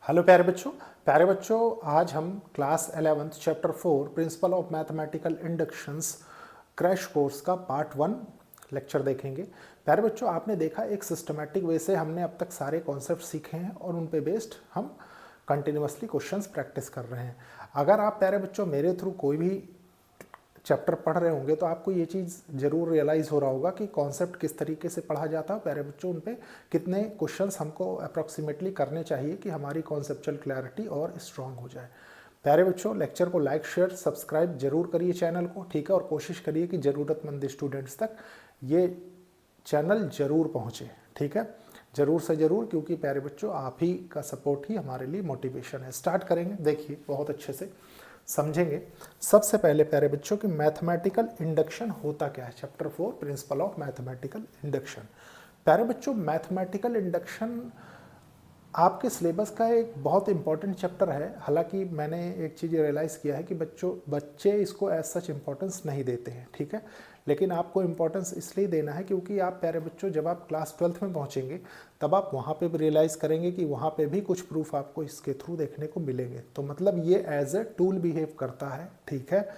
Hello प्यारे बच्चों आज हम class 11th chapter 4 principal of mathematical inductions crash course का पार्ट 1 लेक्चर देखेंगे। प्यारे बच्चों आपने देखा एक सिस्टमैटिक वे से हमने अब तक सारे कॉन्सेप्ट सीखे हैं और उन पे बेस्ड हम कंटिन्यूसली क्वेश्चंस प्रैक्टिस कर रहे हैं। अगर आप प्यारे बच्चों मेरे थ्रू कोई भी चैप्टर पढ़ रहे होंगे तो आपको ये चीज़ ज़रूर रियलाइज़ हो रहा होगा कि कॉन्सेप्ट किस तरीके से पढ़ा जाता है। प्यारे बच्चों उन पे कितने क्वेश्चंस हमको अप्रॉक्सीमेटली करने चाहिए कि हमारी कॉन्सेप्चुअल क्लैरिटी और स्ट्रांग हो जाए। प्यारे बच्चों लेक्चर को लाइक शेयर सब्सक्राइब जरूर करिए चैनल को, ठीक है, और कोशिश करिए कि ज़रूरतमंद स्टूडेंट्स तक ये चैनल ज़रूर पहुँचे, ठीक है, ज़रूर से ज़रूर, क्योंकि प्यारे बच्चों आप ही का सपोर्ट ही हमारे लिए मोटिवेशन है। स्टार्ट करेंगे, देखिए बहुत अच्छे से समझेंगे। सबसे पहले प्यारे बच्चों कि मैथमेटिकल इंडक्शन होता क्या है। Chapter 4 principal of mathematical induction. प्यारे बच्चों मैथमेटिकल इंडक्शन आपके सिलेबस का एक बहुत इंपॉर्टेंट चैप्टर है। हालांकि मैंने एक चीज़ रियलाइज़ किया है कि बच्चे इसको एज सच इम्पोर्टेंस नहीं देते हैं, ठीक है, लेकिन आपको इम्पोर्टेंस इसलिए देना है क्योंकि आप प्यारे बच्चों जब आप क्लास 12th में पहुंचेंगे तब आप वहाँ पे भी रियलाइज़ करेंगे कि वहाँ पे भी कुछ प्रूफ आपको इसके थ्रू देखने को मिलेंगे। तो मतलब ये एज ए टूल बिहेव करता है, ठीक है,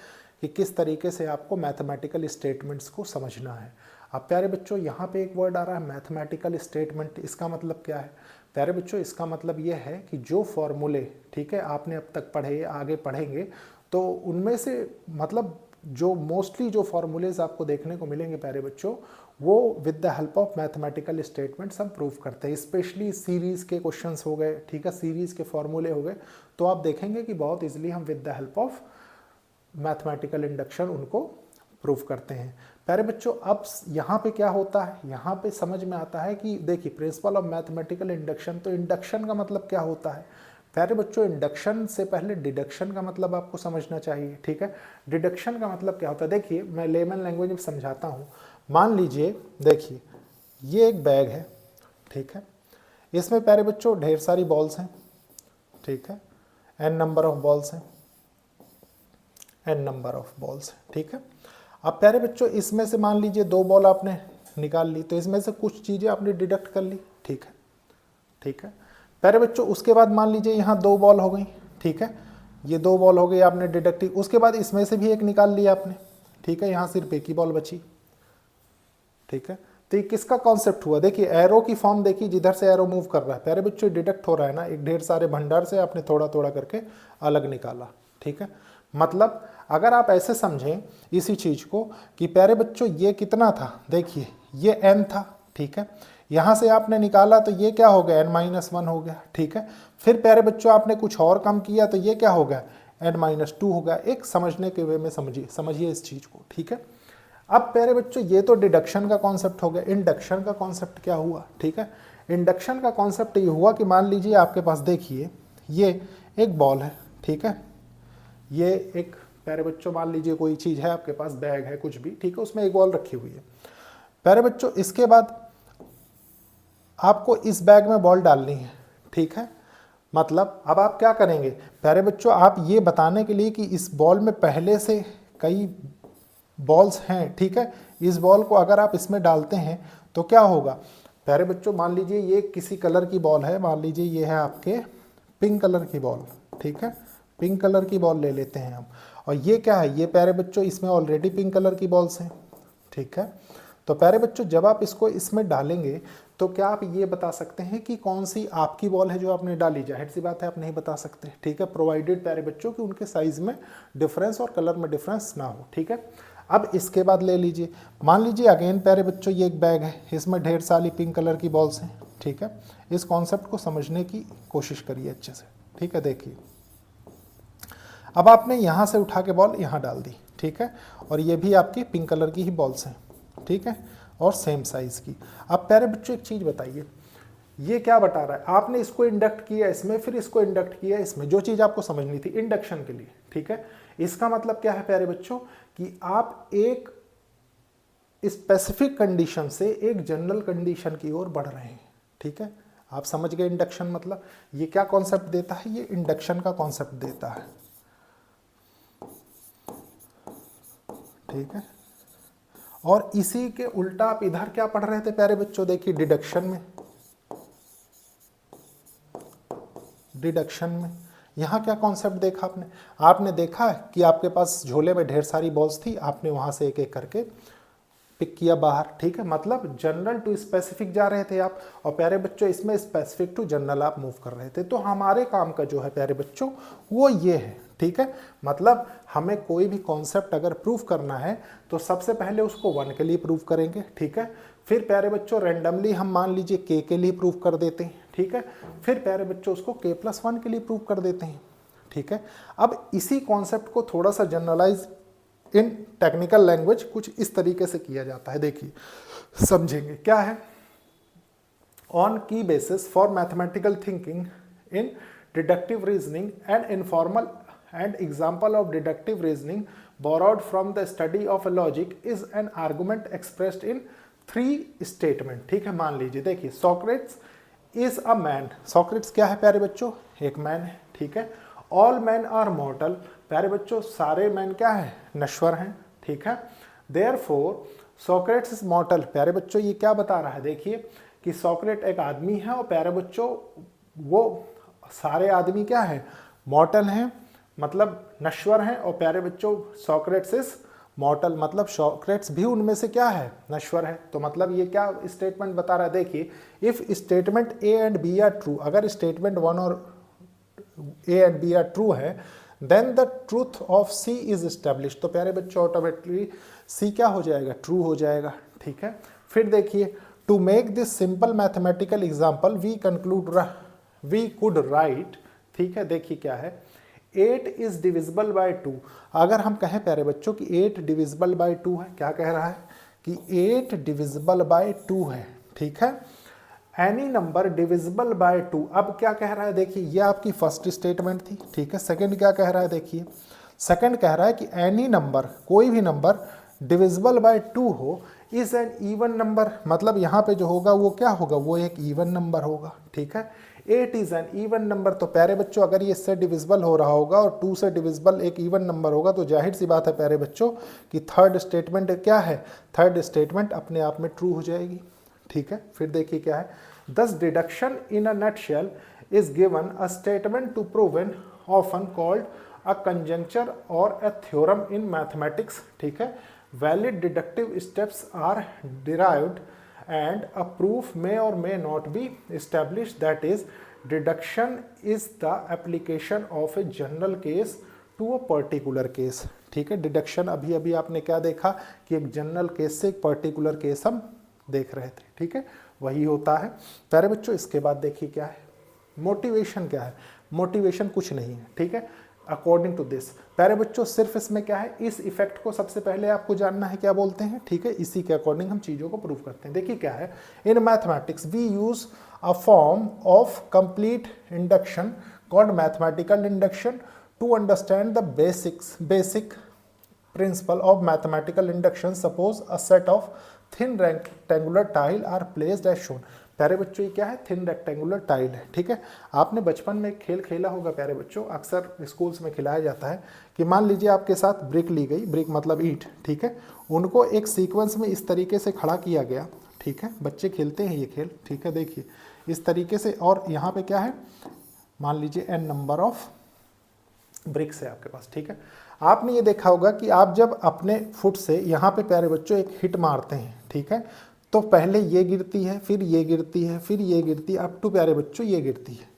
कि किस तरीके से आपको मैथमेटिकल स्टेटमेंट्स को समझना है। अब प्यारे बच्चों यहाँ पे एक वर्ड आ रहा है मैथमेटिकल स्टेटमेंट। इसका मतलब क्या है प्यारे बच्चों? इसका मतलब ये है कि जो फॉर्मूले, ठीक है, आपने अब तक पढ़े आगे पढ़ेंगे तो उनमें से मतलब जो मोस्टली जो फॉर्मूलेज आपको देखने को मिलेंगे प्यारे बच्चों वो with the help of mathematical statements हम प्रूव करते हैं। स्पेशली सीरीज़ के क्वेश्चंस हो गए, ठीक है, सीरीज़ के फॉर्मूले हो गए, तो आप देखेंगे कि बहुत इजीली हम with the help of mathematical induction उनको प्रूव करते हैं। प्यारे बच्चों अब यहाँ पे क्या होता है, यहाँ पे समझ में आता है कि देखिए प्रिंसिपल ऑफ मैथमेटिकल इंडक्शन, तो इंडक्शन का मतलब क्या होता है प्यारे बच्चों? इंडक्शन से पहले डिडक्शन का मतलब आपको समझना चाहिए, ठीक है। डिडक्शन का मतलब क्या होता है, देखिए मैं लेमन लैंग्वेज में समझाता हूँ। मान लीजिए देखिए ये एक बैग है, ठीक है, इसमें प्यारे बच्चों ढेर सारी बॉल्स हैं, ठीक है, एन नंबर ऑफ बॉल्स हैं, एन नंबर ऑफ बॉल्स, ठीक है। अब प्यारे बच्चों इसमें से मान लीजिए 2 बॉल आपने निकाल ली, तो इसमें से कुछ चीज़ें आपने डिडक्ट कर ली, ठीक है, ठीक है। प्यारे बच्चों उसके बाद मान लीजिए यहाँ 2 बॉल हो गई, ठीक है, ये 2 बॉल हो गई आपने डिडक्ट की। उसके बाद इसमें से भी एक निकाल लिया आपने, ठीक है, यहाँ सिर्फ एक ही बॉल बची, ठीक है। तो ये किसका कॉन्सेप्ट हुआ? देखिए एरो की फॉर्म देखिए, जिधर से एरो मूव कर रहा है प्यारे बच्चों डिडक्ट हो रहा है ना, एक ढेर सारे भंडार से आपने थोड़ा थोड़ा करके अलग निकाला, ठीक है। मतलब अगर आप ऐसे समझें इसी चीज को कि प्यारे बच्चों ये कितना था, देखिए ये n था, ठीक है, यहां से आपने निकाला तो ये क्या हो गया n-1 हो गया, ठीक है। फिर प्यारे बच्चों आपने कुछ और कम किया तो ये क्या हो गया n-2 हो गया। एक समझने के वे में समझिए इस चीज को, ठीक है। अब प्यारे बच्चों ये तो डिडक्शन का कॉन्सेप्ट हो गया। इंडक्शन का कॉन्सेप्ट क्या हुआ, ठीक है। इंडक्शन का कॉन्सेप्ट ये हुआ कि मान लीजिए आपके पास देखिए ये एक बॉल है, ठीक है, ये एक प्यारे बच्चों मान लीजिए कोई चीज़ है आपके पास, बैग है कुछ भी, ठीक है, उसमें एक बॉल रखी हुई है। प्यारे बच्चों इसके बाद आपको इस बैग में बॉल डालनी है, ठीक है। मतलब अब आप क्या करेंगे प्यारे बच्चों, आप ये बताने के लिए कि इस बॉल में पहले से कई बॉल्स हैं, ठीक है, इस बॉल को अगर आप इसमें डालते हैं तो क्या होगा प्यारे बच्चों? मान लीजिए ये किसी कलर की बॉल है, मान लीजिए ये है आपके पिंक कलर की बॉल, ठीक है, पिंक कलर की बॉल ले लेते हैं हम। और ये क्या है, ये प्यारे बच्चों इसमें ऑलरेडी पिंक कलर की बॉल्स हैं, ठीक है। तो प्यारे बच्चों जब आप इसको इसमें डालेंगे तो क्या आप ये बता सकते हैं कि कौन सी आपकी बॉल है जो आपने डाली? जाहिर सी बात है आप नहीं बता सकते, ठीक है, प्रोवाइडेड प्यारे बच्चों कि उनके साइज में डिफरेंस और कलर में डिफरेंस ना हो, ठीक है। अब इसके बाद ले लीजिए, मान लीजिए अगेन प्यारे बच्चों ये एक बैग है, इसमें ढेर सारी पिंक कलर की बॉल्स हैं, ठीक है। इस कॉन्सेप्ट को समझने की कोशिश करिए अच्छे से, ठीक है। देखिए अब आपने यहाँ से उठा के बॉल यहाँ डाल दी, ठीक है, और ये भी आपकी पिंक कलर की ही बॉल्स हैं, ठीक है, और सेम साइज की। अब प्यारे बच्चों एक चीज़ बताइए, ये क्या बता रहा है? आपने इसको इंडक्ट किया इसमें, फिर इसको इंडक्ट किया इसमें, जो चीज़ आपको समझनी थी इंडक्शन के लिए, ठीक है। इसका मतलब क्या है प्यारे बच्चों कि आप एक स्पेसिफिक कंडीशन से एक जनरल कंडीशन की ओर बढ़ रहे हैं, ठीक है। आप समझ गए इंडक्शन मतलब ये क्या कॉन्सेप्ट देता है? ये इंडक्शन का कॉन्सेप्ट देता है, ठीक है। और इसी के उल्टा आप इधर क्या पढ़ रहे थे प्यारे बच्चों? देखिए डिडक्शन में डिडक्शन में यहाँ क्या कॉन्सेप्ट देखा आपने? आपने देखा कि आपके पास झोले में ढेर सारी बॉल्स थी, आपने वहाँ से एक एक करके पिक किया बाहर, ठीक है। मतलब जनरल टू स्पेसिफिक जा रहे थे आप, और प्यारे बच्चों इसमें स्पेसिफिक टू जनरल आप मूव कर रहे थे। तो हमारे काम का जो है प्यारे बच्चों वो ये है, ठीक है। मतलब हमें कोई भी कॉन्सेप्ट अगर प्रूव करना है तो सबसे पहले उसको 1 के लिए प्रूव करेंगे, ठीक है। फिर प्यारे बच्चों रैंडमली हम मान लीजिए k के लिए प्रूव कर देते हैं, ठीक है। फिर प्यारे बच्चों उसको k+1 के लिए प्रूव कर देते हैं, ठीक है। अब इसी कॉन्सेप्ट को थोड़ा सा जनरलाइज इन टेक्निकल लैंग्वेज कुछ इस तरीके से किया जाता है, देखिए समझेंगे क्या है। ऑन की basis for mathematical thinking in deductive reasoning and informal and example of deductive reasoning borrowed from the study of a logic is an argument expressed in 3 statement, ठीक है। मान लीजिए देखिए Socrates is a man, Socrates क्या है प्यारे बच्चों? एक मैन है, ठीक है। ऑल मैन आर मॉर्टल, प्यारे बच्चों सारे मैन क्या है? नश्वर हैं, ठीक है। देयरफॉर सॉक्रेट्स इज मॉर्टल, प्यारे बच्चों ये क्या बता रहा है? देखिए कि सॉक्रेट एक आदमी है और प्यारे बच्चों वो सारे आदमी क्या है? मॉर्टल हैं, मतलब नश्वर हैं। और प्यारे बच्चों सॉक्रेट्स इज मॉर्टल, मतलब सॉक्रेट्स भी उनमें से क्या है? नश्वर है। तो मतलब ये क्या स्टेटमेंट बता रहा है? देखिए if statement a and b are true, अगर स्टेटमेंट 1 और a and b are true है, then the truth of c is establish. तो प्यारे बच्चों ऑटोमेटिकली सी क्या हो जाएगा? ट्रू हो जाएगा, ठीक है। फिर देखिए to make this simple mathematical example we could write, ठीक है। देखिए क्या है? 8 इज डिविजिबल बाय 2। अगर हम कहें प्यारे बच्चों कि 8 डिविजिबल बाय 2 है, क्या कह रहा है? कि 8 डिविजिबल बाय 2 है, ठीक है। एनी नंबर डिविजिबल बाय 2, अब क्या कह रहा है? देखिए ये आपकी फर्स्ट स्टेटमेंट थी, ठीक है। सेकंड क्या कह रहा है? देखिए सेकंड कह रहा है कि एनी नंबर, कोई भी नंबर डिविजिबल बाय 2 हो इज एन इवन नंबर, मतलब यहाँ पे जो होगा वो क्या होगा? वो एक इवन नंबर होगा, ठीक है। 8 इज एन इवन नंबर, तो प्यारे बच्चों अगर ये इससे डिविजिबल हो रहा होगा और 2 से डिविजिबल एक इवन नंबर होगा तो जाहिर सी बात है प्यारे बच्चों कि थर्ड स्टेटमेंट क्या है? थर्ड स्टेटमेंट अपने आप में ट्रू हो जाएगी, ठीक है। फिर देखिए क्या है? Thus deduction in a nutshell is given a statement to proven often called a conjecture or a theorem in mathematics, ठीक है। Valid deductive steps are derived and a proof may or may not be established, that is deduction is the application of a general case to a particular case, ठीक है। Deduction अभी अभी आपने क्या देखा कि एक जनरल केस से एक पर्टिकुलर केस हम देख रहे थे, ठीक है। वही होता है प्यारे बच्चों। इसके बाद देखिए क्या है? मोटिवेशन क्या है? मोटिवेशन कुछ नहीं है, ठीक है। अकॉर्डिंग टू दिस, प्यारे बच्चों सिर्फ इसमें क्या है? इस इफेक्ट को सबसे पहले आपको जानना है क्या बोलते हैं, ठीक है। इसी के अकॉर्डिंग हम चीज़ों को प्रूव करते हैं। देखिए क्या है? In mathematics we use a form of complete induction called mathematical induction to understand the basic principle of mathematical induction. Suppose a set of thin rectangular tile are placed as shown. प्यारे बच्चों ये क्या है? Thin rectangular tile है, ठीक है। आपने बचपन में एक खेल खेला होगा प्यारे बच्चों, अक्सर स्कूल्स में खिलाया जाता है कि मान लीजिए आपके साथ ब्रिक ली गई, ब्रिक मतलब ईंट, ठीक है। उनको एक सीक्वेंस में इस तरीके से खड़ा किया गया, ठीक है। बच्चे खेलते हैं ये खेल, ठीक है। देखिए इस तरीके से, और यहाँ पे क्या है? मान लीजिए n नंबर ऑफ ब्रिक्स है आपके पास, ठीक है। आपने ये देखा होगा कि आप जब अपने फुट से यहाँ पे प्यारे बच्चों एक हिट मारते हैं, ठीक है, तो पहले ये गिरती है, फिर ये गिरती है, फिर ये गिरती है, अप टू प्यारे बच्चों ये गिरती है।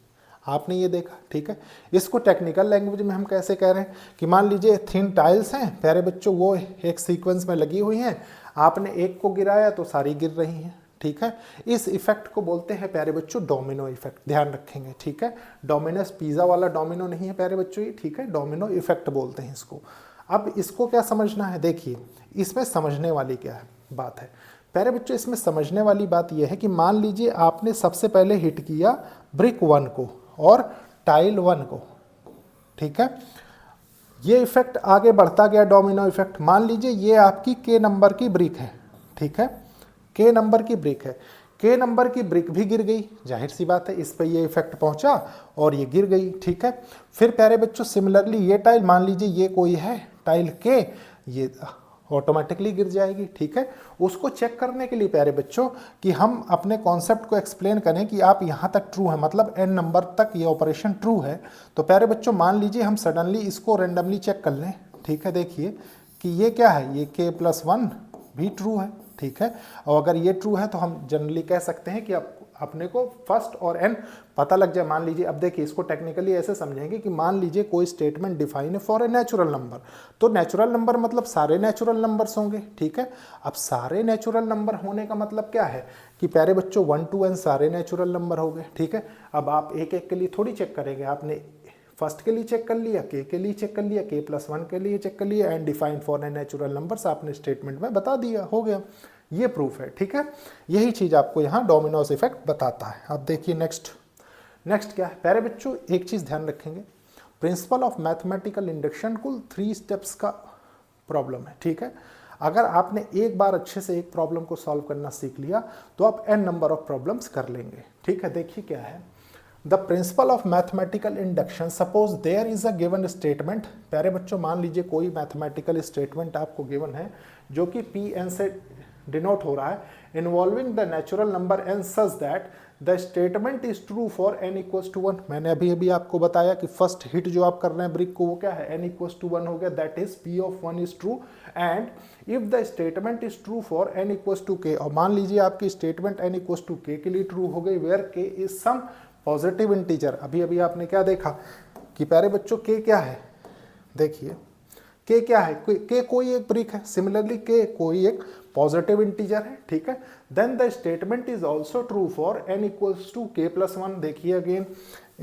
आपने ये देखा, ठीक है। इसको टेक्निकल लैंग्वेज में हम कैसे कह रहे हैं कि मान लीजिए थिन टाइल्स हैं प्यारे बच्चों, वो एक सीक्वेंस में लगी हुई हैं, आपने एक को गिराया तो सारी गिर रही हैं, ठीक है। इस इफेक्ट को बोलते हैं प्यारे बच्चों डोमिनो इफेक्ट, ध्यान रखेंगे, ठीक है। डोमिनस पिज्जा वाला डोमिनो नहीं है प्यारे बच्चों ये, ठीक है। डोमिनो इफेक्ट बोलते हैं इसको। अब इसको क्या समझना है? देखिए इसमें समझने वाली क्या बात है प्यारे बच्चों? इसमें समझने वाली बात यह है कि मान लीजिए आपने सबसे पहले हिट किया ब्रिक 1 को और टाइल 1 को, ठीक है। ये इफेक्ट आगे बढ़ता गया, डोमिनो इफेक्ट। मान लीजिए ये आपकी के नंबर की ब्रिक है, ठीक है। के नंबर की ब्रिक है, के नंबर की ब्रिक भी गिर गई, जाहिर सी बात है इस पे ये इफेक्ट पहुंचा और ये गिर गई, ठीक है। फिर प्यारे बच्चों सिमिलरली ये टाइल, मान लीजिए ये कोई है टाइल के, ये ऑटोमेटिकली गिर जाएगी। ठीक है, उसको चेक करने के लिए प्यारे बच्चों कि हम अपने कॉन्सेप्ट को एक्सप्लेन करें कि आप यहाँ तक ट्रू है, मतलब n नंबर तक ये ऑपरेशन ट्रू है। तो प्यारे बच्चों मान लीजिए हम सडनली इसको रेंडमली चेक कर लें। ठीक है, देखिए कि ये क्या है, ये k+1 भी ट्रू है। ठीक है, और अगर ये ट्रू है तो हम जनरली कह सकते हैं कि अपने को फर्स्ट और n पता लग जाए। मान लीजिए, अब देखिए इसको टेक्निकली ऐसे समझेंगे कि मान लीजिए कोई स्टेटमेंट डिफाइन है फॉर ए नेचुरल नंबर, तो नेचुरल नंबर मतलब सारे नेचुरल नंबर्स होंगे। ठीक है, अब सारे नेचुरल नंबर होने का मतलब क्या है कि प्यारे बच्चों 1 to n सारे नेचुरल नंबर हो गए। ठीक है, अब आप एक एक के लिए थोड़ी चेक करेंगे, आपने फर्स्ट के लिए चेक कर लिया, के लिए चेक कर लिया, k+1 के लिए चेक कर लिया, and define for a natural numbers आपने स्टेटमेंट में बता दिया, हो गया, ये प्रूफ है। ठीक है, यही चीज आपको यहाँ डोमिनोज इफेक्ट बताता है। अब देखिए नेक्स्ट क्या है प्यारे बच्चों, एक चीज ध्यान रखेंगे, प्रिंसिपल ऑफ मैथमेटिकल इंडक्शन कुल 3 स्टेप्स का प्रॉब्लम है। ठीक है, अगर आपने एक बार अच्छे से एक प्रॉब्लम को सॉल्व करना सीख लिया तो आप n नंबर ऑफ प्रॉब्लम्स कर लेंगे। ठीक है, देखिए क्या है, the principle of mathematical induction, suppose there is a given statement. प्यारे बच्चों मान लीजिए कोई मैथमेटिकल स्टेटमेंट आपको गिवन है जो कि Pn से डिनोट हो रहा है, involving the natural number n such that the statement is true for n equals to 1। मैंने अभी आपको बताया कि फर्स्ट हिट जो आप कर रहे हैं ब्रिक को वो क्या है, n इक्वल्स टू 1 हो गया, that is p of 1 is true and if the statement is true for n equals to k। और मान लीजिए आपकी statement n equals to k के लिए ट्रू हो गई, where k is some positive integer. अभी आपने क्या देखा कि प्यारे बच्चों k क्या है, देखिए k क्या है, k कोई एक ब्रिक है, सिमिलरली k कोई एक पॉजिटिव इंटीजर है। ठीक है, then the statement is also true for n equals to k+1। देखिए अगेन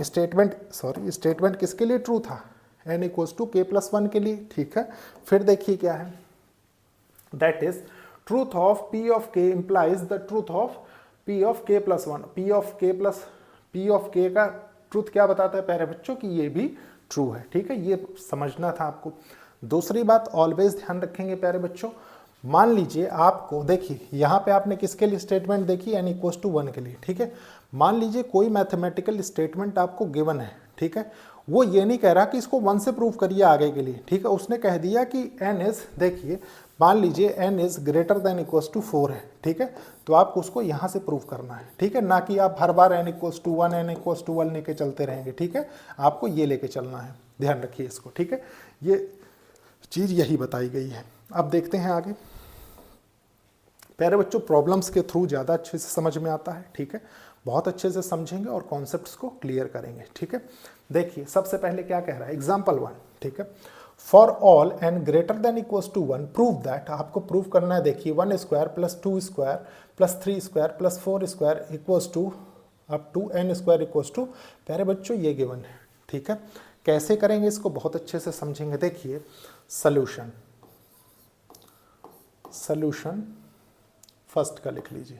स्टेटमेंट किसके लिए ट्रू था, n इक्वल्स टू k+1 के लिए। ठीक है, फिर देखिए क्या है, that is truth of p of k implies the truth of p of k+1। p of k का ट्रूथ क्या बताता है प्यारे बच्चों कि ये भी ट्रू है। ठीक है, ये समझना था आपको। दूसरी बात ऑलवेज ध्यान रखेंगे प्यारे बच्चों, मान लीजिए आपको, देखिए यहाँ पे आपने किसके लिए स्टेटमेंट देखी, n इक्वल्स टू 1 के लिए। ठीक है, मान लीजिए कोई मैथमेटिकल स्टेटमेंट आपको गिवन है। ठीक है, वो ये नहीं कह रहा कि इसको 1 से प्रूव करिए आगे के लिए। ठीक है, उसने कह दिया कि n इज, देखिए मान लीजिए n is greater than equals to 4 है। ठीक है, तो आपको उसको यहाँ से प्रूव करना है। ठीक है, ना कि आप हर बार n equals to 1 n equals to 1 लेके चलते रहेंगे। ठीक है, आपको ये लेके चलना है, ध्यान रखिए इसको। ठीक है, ये चीज यही बताई गई है। अब देखते हैं आगे। प्यारे बच्चों प्रॉब्लम्स के थ्रू ज़्यादा अच्छे से समझ में आता है। ठीक है, बहुत अच्छे से समझेंगे और कॉन्सेप्ट्स को क्लियर करेंगे। ठीक है, देखिए सबसे पहले क्या कह रहा है, एग्जाम्पल 1। ठीक है, for all n greater than equals to 1 prove that, आपको प्रूव करना है। देखिए 1 square plus 2 square plus 3 square plus 4 square equals to up to n square equals to, प्यारे बच्चों ये गिवन है। ठीक है, कैसे करेंगे इसको बहुत अच्छे से समझेंगे। देखिए सॉल्यूशन फर्स्ट का लिख लीजिए।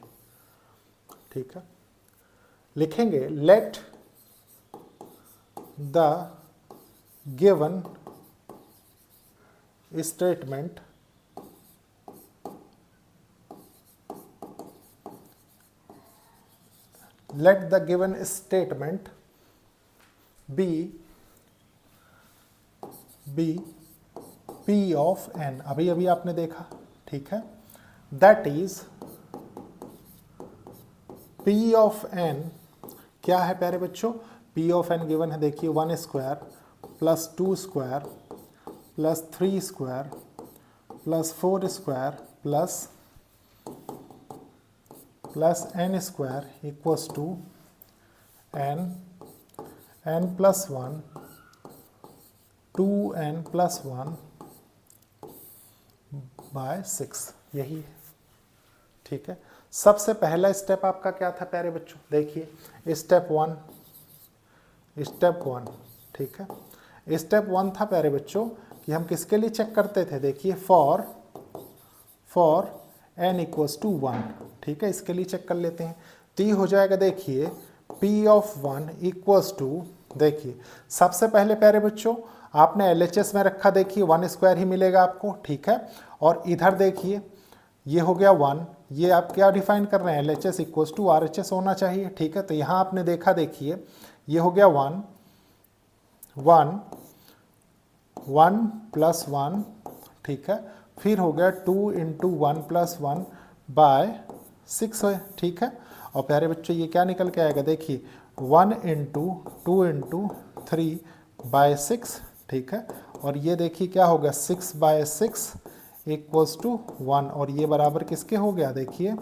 ठीक है, लिखेंगे let the given statement be p of n। अभी आपने देखा। ठीक है, that is p of n क्या है प्यारे बच्चों, p ऑफ n गिवन है। देखिए 1 square plus 2 square plus 3 square plus 4 square plus n square equals to n plus 1 2n plus 1 by 6, यही है। ठीक है, सबसे पहला स्टेप आपका क्या था प्यारे बच्चों, देखिए स्टेप 1। ठीक है, स्टेप 1 था प्यारे बच्चों कि हम किसके लिए चेक करते थे, देखिए फॉर n इक्वल्स टू 1। ठीक है, इसके लिए चेक कर लेते हैं तो ये हो जाएगा। देखिए p ऑफ 1 इक्वल्स टू, देखिए सबसे पहले प्यारे बच्चों आपने LHS में रखा, देखिए 1 स्क्वायर ही मिलेगा आपको। ठीक है, और इधर देखिए ये हो गया 1, ये आप क्या डिफाइन कर रहे हैं, LHS इक्वल्स टू RHS होना चाहिए। ठीक है, तो यहाँ आपने देखा, देखिए ये हो गया 1 प्लस 1। ठीक है, फिर हो गया 2 इंटू 1+1/6 है, ठीक है। और प्यारे बच्चों ये क्या निकल के आएगा, देखिए 1 इंटू 2 इंटू 3/6, ठीक है। और ये देखिए क्या हो गया 6/6 इक्वल्स टू 1, और ये बराबर किसके हो गया, देखिए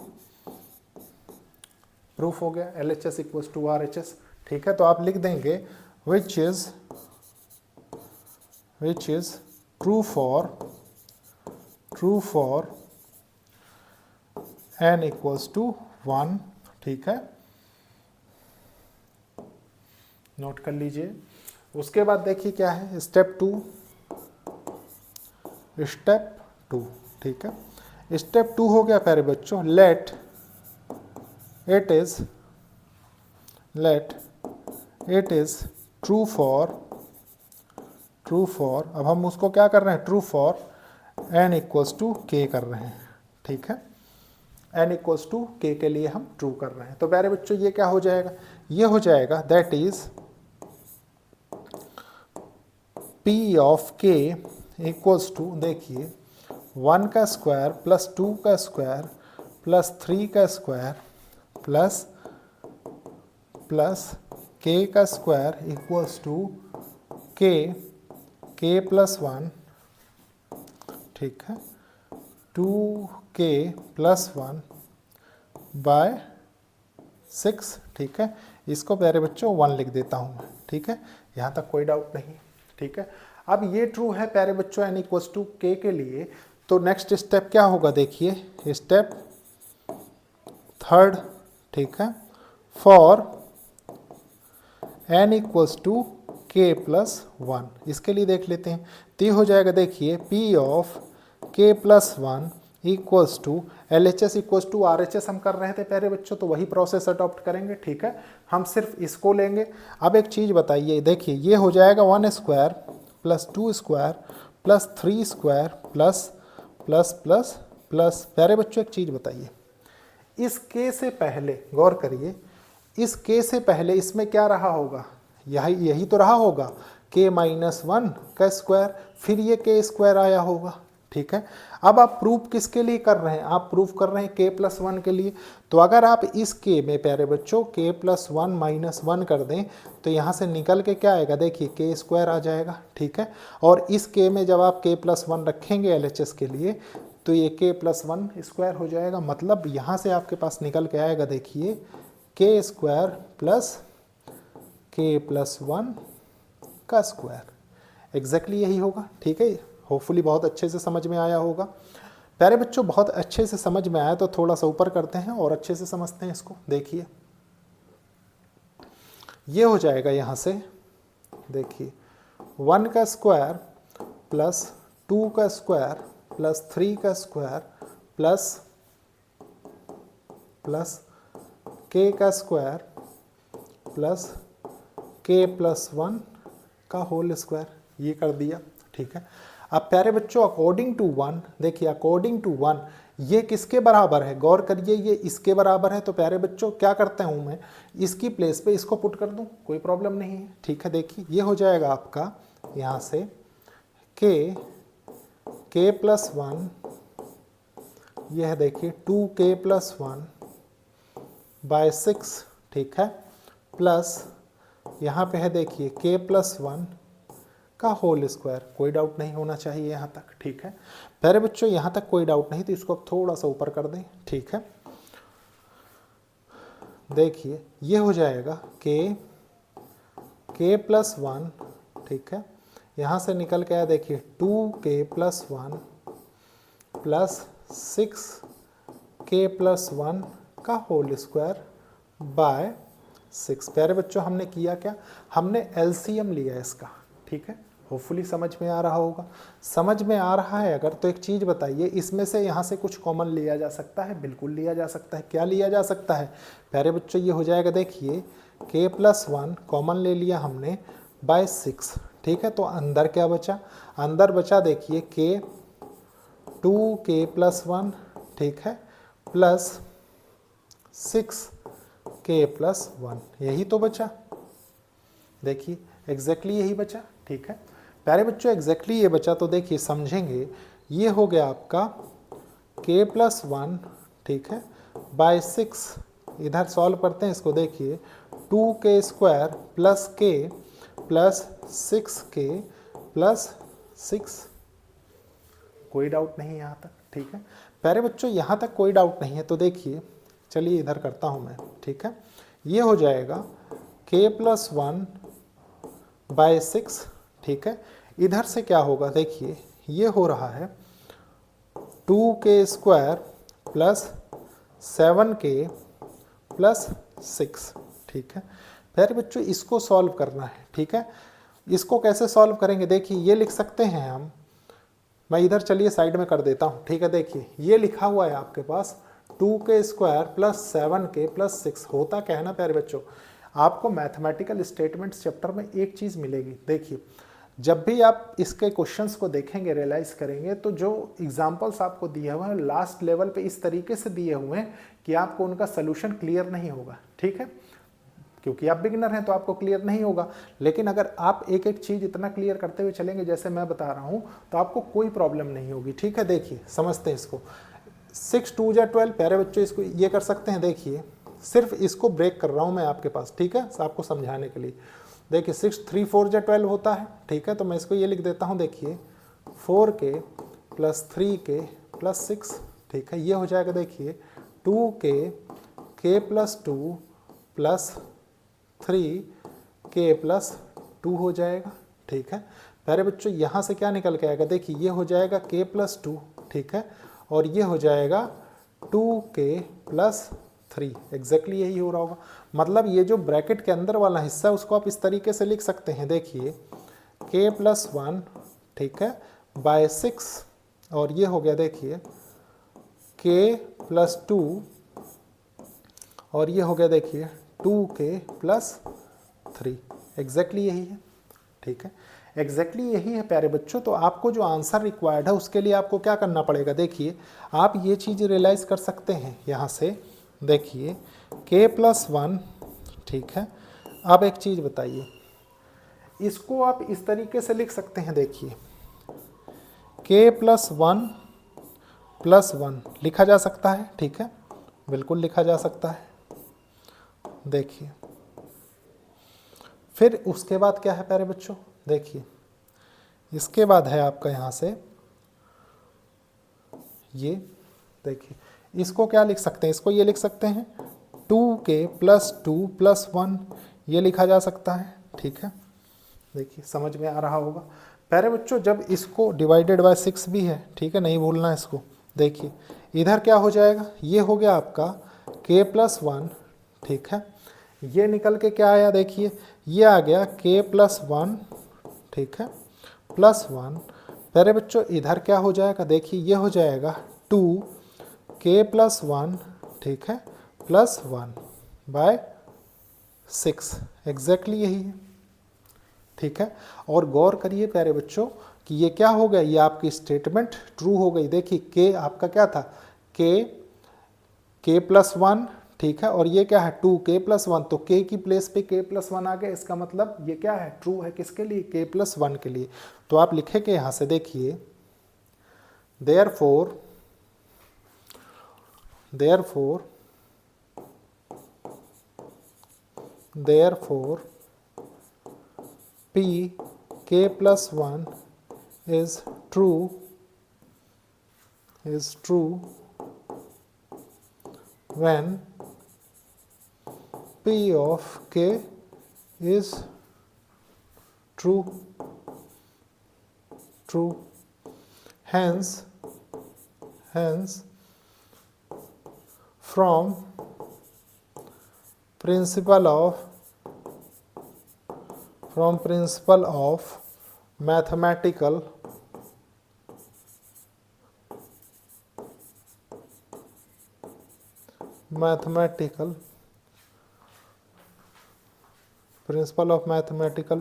प्रूफ हो गया LHS इक्वल्स टू RHS, ठीक है। तो आप लिख देंगे which is true for n equals to 1, ठीक है, नोट कर लीजिए। उसके बाद देखिए क्या है स्टेप टू, ठीक है। स्टेप 2 हो गया प्यारे बच्चों, let it is true for, अब हम उसको क्या कर रहे हैं, true for n equals to k कर रहे हैं, ठीक है। n इक्वल्स टू k के लिए हम ट्रू कर रहे हैं। तो प्यारे बच्चों ये क्या हो जाएगा, ये हो जाएगा that is p of k equals to, देखिए 1 का स्क्वायर प्लस 2 का स्क्वायर प्लस 3 का स्क्वायर प्लस k का square equals to k plus 1, ठीक है, 2k प्लस 1/6, ठीक है। इसको प्यारे बच्चों 1 लिख देता हूँ मैं, ठीक है, यहाँ तक कोई डाउट नहीं, ठीक है। अब ये ट्रू है प्यारे बच्चों n इक्वल्स टू k के लिए, तो नेक्स्ट स्टेप क्या होगा, देखिए स्टेप 3, ठीक है, for n equals to k plus 1, इसके लिए देख लेते हैं। तो ये हो जाएगा, देखिए p of k plus 1 equals to LHS equals to RHS हम कर रहे थे प्यारे बच्चों, तो वही प्रोसेस अडॉप्ट करेंगे, ठीक है। हम सिर्फ इसको लेंगे। अब एक चीज़ बताइए, देखिए ये हो जाएगा 1 square plus 2 square plus 3 square plus plus plus plus, प्यारे बच्चों एक चीज़ बताइए, इस k से पहले गौर करिए, इस k से पहले इसमें क्या रहा होगा, यही तो रहा होगा k माइनस 1 का स्क्वायर, फिर ये k स्क्वायर आया होगा, ठीक है। अब आप प्रूफ किसके लिए कर रहे हैं, आप प्रूफ कर रहे हैं k प्लस 1 के लिए। तो अगर आप इस k में प्यारे बच्चों k प्लस 1 माइनस 1 कर दें तो यहाँ से निकल के क्या आएगा, देखिए k स्क्वायर आ जाएगा, ठीक है। और इस k में जब आप k प्लस 1 रखेंगे LHS के लिए तो ये k प्लस 1 स्क्वायर हो जाएगा, मतलब यहाँ से आपके पास निकल के आएगा, देखिए k square plus k plus 1 का स्क्वायर, एग्जैक्टली यही होगा, ठीक है। होपफुली बहुत अच्छे से समझ में आया होगा प्यारे बच्चों, बहुत अच्छे से समझ में आया तो थोड़ा सा ऊपर करते हैं और अच्छे से समझते हैं इसको। देखिए ये हो जाएगा, यहाँ से देखिए 1 का स्क्वायर प्लस 2 का स्क्वायर प्लस 3 का स्क्वायर प्लस k का स्क्वायर प्लस k प्लस 1 का होल स्क्वायर, ये कर दिया, ठीक है। अब प्यारे बच्चों अकॉर्डिंग टू 1, देखिए अकॉर्डिंग टू 1 ये किसके बराबर है, गौर करिए ये इसके बराबर है। तो प्यारे बच्चों क्या करता हूँ मैं, इसकी प्लेस पे इसको पुट कर दूँ, कोई प्रॉब्लम नहीं है, ठीक है। देखिए ये हो जाएगा आपका यहाँ से k प्लस 1, यह है देखिए 2k प्लस 1/6, ठीक है, प्लस यहाँ पे है देखिए k प्लस 1 का होल स्क्वायर, कोई डाउट नहीं होना चाहिए यहाँ तक, ठीक है। प्यारे बच्चों यहाँ तक कोई डाउट नहीं, तो इसको थोड़ा सा ऊपर कर दें, ठीक है। देखिए ये हो जाएगा k प्लस 1, ठीक है, यहाँ से निकल के आया देखिए 2k plus 1 plus 6k plus 1 का होल स्क्वायर बाय 6। प्यारे बच्चों हमने किया क्या, हमने LCM लिया इसका, ठीक है। होपफुली समझ में आ रहा होगा, समझ में आ रहा है अगर तो एक चीज़ बताइए, इसमें से यहाँ से कुछ कॉमन लिया जा सकता है, बिल्कुल लिया जा सकता है। क्या लिया जा सकता है प्यारे बच्चों, ये हो जाएगा देखिए k प्लस 1 कॉमन ले लिया हमने बाय 6, ठीक है। तो अंदर क्या बचा, अंदर बचा देखिए k 2k प्लस 1, ठीक है, प्लस 6k प्लस 1, यही तो बचा, देखिए एग्जैक्टली यही बचा, ठीक है। प्यारे बच्चों एग्जैक्टली ये बचा, तो देखिए समझेंगे ये हो गया आपका k+1, ठीक है, बाय 6। इधर सॉल्व करते हैं इसको, देखिए 2k² plus k plus 6k plus 6। कोई डाउट नहीं यहाँ तक, ठीक है प्यारे बच्चों, यहाँ तक कोई डाउट नहीं है। तो देखिए, चलिए इधर करता हूँ मैं, ठीक है। ये हो जाएगा k+1 बाय 6, ठीक है। इधर से क्या होगा, देखिए ये हो रहा है 2k² प्लस 7k प्लस 6, ठीक है। प्यारे बच्चों, इसको सॉल्व करना है, ठीक है। इसको कैसे सॉल्व करेंगे, देखिए ये लिख सकते हैं हम, मैं इधर चलिए साइड में कर देता हूँ, ठीक है। देखिए ये लिखा हुआ है आपके पास 2k² प्लस 7k प्लस 6। होता क्या है ना प्यारे बच्चों, आपको मैथमेटिकल स्टेटमेंट्स चैप्टर में एक चीज़ मिलेगी। देखिए जब भी आप इसके क्वेश्चंस को देखेंगे, रियलाइज़ करेंगे, तो जो एग्जांपल्स आपको दिए हुए हैं लास्ट लेवल पे इस तरीके से दिए हुए हैं कि आपको उनका सोल्यूशन क्लियर नहीं होगा, ठीक है। क्योंकि आप बिगिनर हैं तो आपको क्लियर नहीं होगा। लेकिन अगर आप एक एक चीज़ इतना क्लियर करते हुए चलेंगे जैसे मैं बता रहा हूँ, तो आपको कोई प्रॉब्लम नहीं होगी, ठीक है। देखिए समझते हैं इसको। 6 2 जा 12, प्यारे बच्चों इसको ये कर सकते हैं। देखिए सिर्फ इसको ब्रेक कर रहा हूँ मैं आपके पास, ठीक है, आपको समझाने के लिए। देखिए 6 3 4 जा 12 होता है, ठीक है। तो मैं इसको ये लिख देता हूँ, देखिए 4k प्लस 3k प्लस 6, ठीक है। ये हो जाएगा, देखिए 2k k plus 2 plus 3k plus 2 हो जाएगा, ठीक है। प्यारे बच्चों यहाँ से क्या निकल के आएगा, देखिए ये हो जाएगा k प्लस 2, ठीक है, और ये हो जाएगा 2k प्लस 3। एग्जैक्टली यही हो रहा होगा। मतलब ये जो ब्रैकेट के अंदर वाला हिस्सा है उसको आप इस तरीके से लिख सकते हैं। देखिए k+1, ठीक है, बाय 6, और ये हो गया देखिए k+2, और ये हो गया देखिए 2k प्लस 3। एग्जैक्टली यही है, ठीक है, एग्जैक्टली यही है प्यारे बच्चों। तो आपको जो आंसर रिक्वायर्ड है उसके लिए आपको क्या करना पड़ेगा, देखिए आप ये चीज़ रियलाइज़ कर सकते हैं यहाँ से। देखिए k+1, ठीक है। अब एक चीज़ बताइए, इसको आप इस तरीके से लिख सकते हैं। देखिए k+1 प्लस 1 लिखा जा सकता है, ठीक है, बिल्कुल लिखा जा सकता है। देखिए फिर उसके बाद क्या है प्यारे बच्चों, देखिए इसके बाद है आपका यहाँ से ये, देखिए इसको क्या लिख सकते हैं, इसको ये लिख सकते हैं 2k प्लस 2 प्लस 1, ये लिखा जा सकता है, ठीक है। देखिए समझ में आ रहा होगा प्यारे बच्चों। जब इसको डिवाइडेड बाय 6 भी है, ठीक है, नहीं भूलना इसको। देखिए इधर क्या हो जाएगा, ये हो गया आपका k+1, ठीक है। ये निकल के क्या आया, देखिए ये आ गया k+1, ठीक है, प्लस 1। प्यारे बच्चों इधर क्या हो जाएगा, देखिए ये हो जाएगा 2k+1, ठीक है, प्लस 1 बाय 6। एग्जैक्टली यही है, ठीक है। और गौर करिए प्यारे बच्चों कि ये क्या हो गया, ये आपकी स्टेटमेंट ट्रू हो गई। देखिए k आपका क्या था, k+1, ठीक है, और ये क्या है 2k+1, तो k की प्लेस पे k+1 आ गया। इसका मतलब ये क्या है, ट्रू है, किसके लिए, k+1 के लिए। तो आप लिखेंगे यहाँ से, देखिए therefore p k+1 is true when p of k is true. Hence from principle of mathematical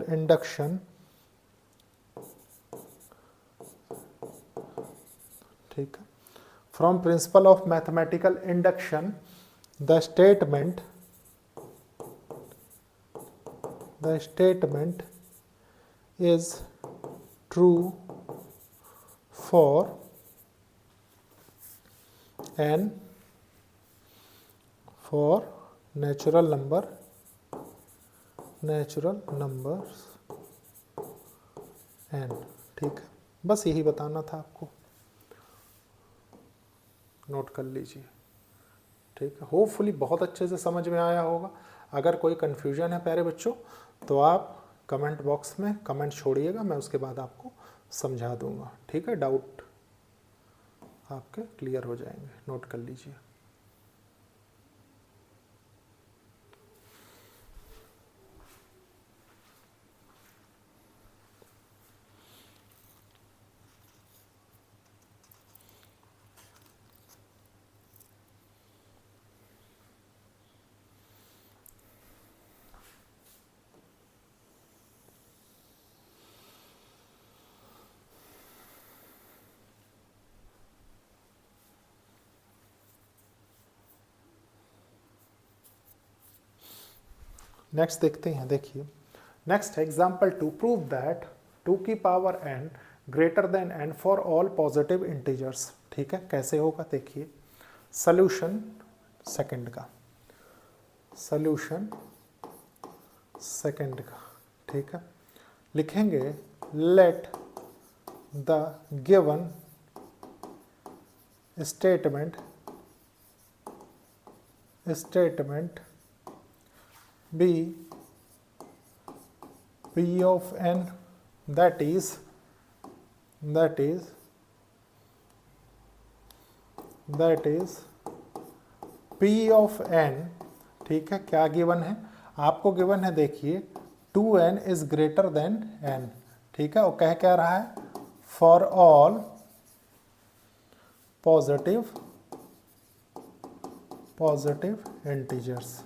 induction, ठीक है, from principle of mathematical induction the statement is true for n for natural numbers n। ठीक है, बस यही बताना था आपको, note कर लीजिए। ठीक है, होपफुली बहुत अच्छे से समझ में आया होगा। अगर कोई कन्फ्यूजन है प्यारे बच्चों तो आप कमेंट बॉक्स में कमेंट छोड़िएगा, मैं उसके बाद आपको समझा दूंगा। ठीक है, डाउट आपके क्लियर हो जाएंगे, नोट कर लीजिए। नेक्स्ट देखते हैं, देखिए नेक्स्ट एग्जाम्पल 2, प्रूव दैट 2 की power n greater than n for all positive integers. ठीक है, कैसे होगा देखिए, सॉल्यूशन सेकंड का, सॉल्यूशन सेकंड का। ठीक है, लिखेंगे let the given statement be p of n that is p of n। ठीक है, क्या गिवन है आपको? गिवन है देखिए 2n is greater than n। ठीक है, और कह क्या रहा है? For all positive integers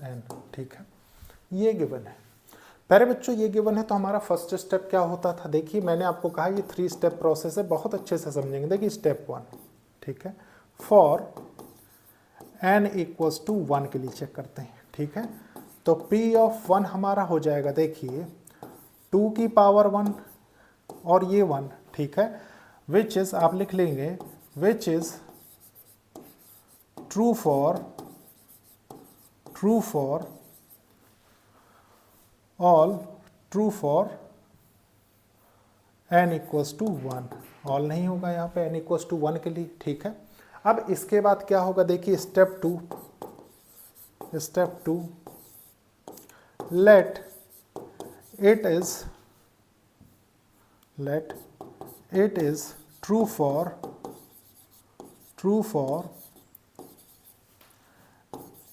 n। ठीक है, ये गिवन है प्यारे बच्चों, ये गिवन है। तो हमारा फर्स्ट स्टेप क्या होता था? देखिए मैंने आपको कहा ये 3 स्टेप प्रोसेस है, बहुत अच्छे से समझेंगे। देखिए स्टेप 1, ठीक है, फॉर n इक्वल्स टू 1 के लिए चेक करते हैं। ठीक है, तो p ऑफ 1 हमारा हो जाएगा देखिए 2 की पावर 1 और ये 1। ठीक है, विच इज आप लिख लेंगे which is true for all n equals to 1। All नहीं होगा यहाँ पे, n इक्वल्स टू 1 के लिए। ठीक है, अब इसके बाद क्या होगा देखिए step 2 let it is true for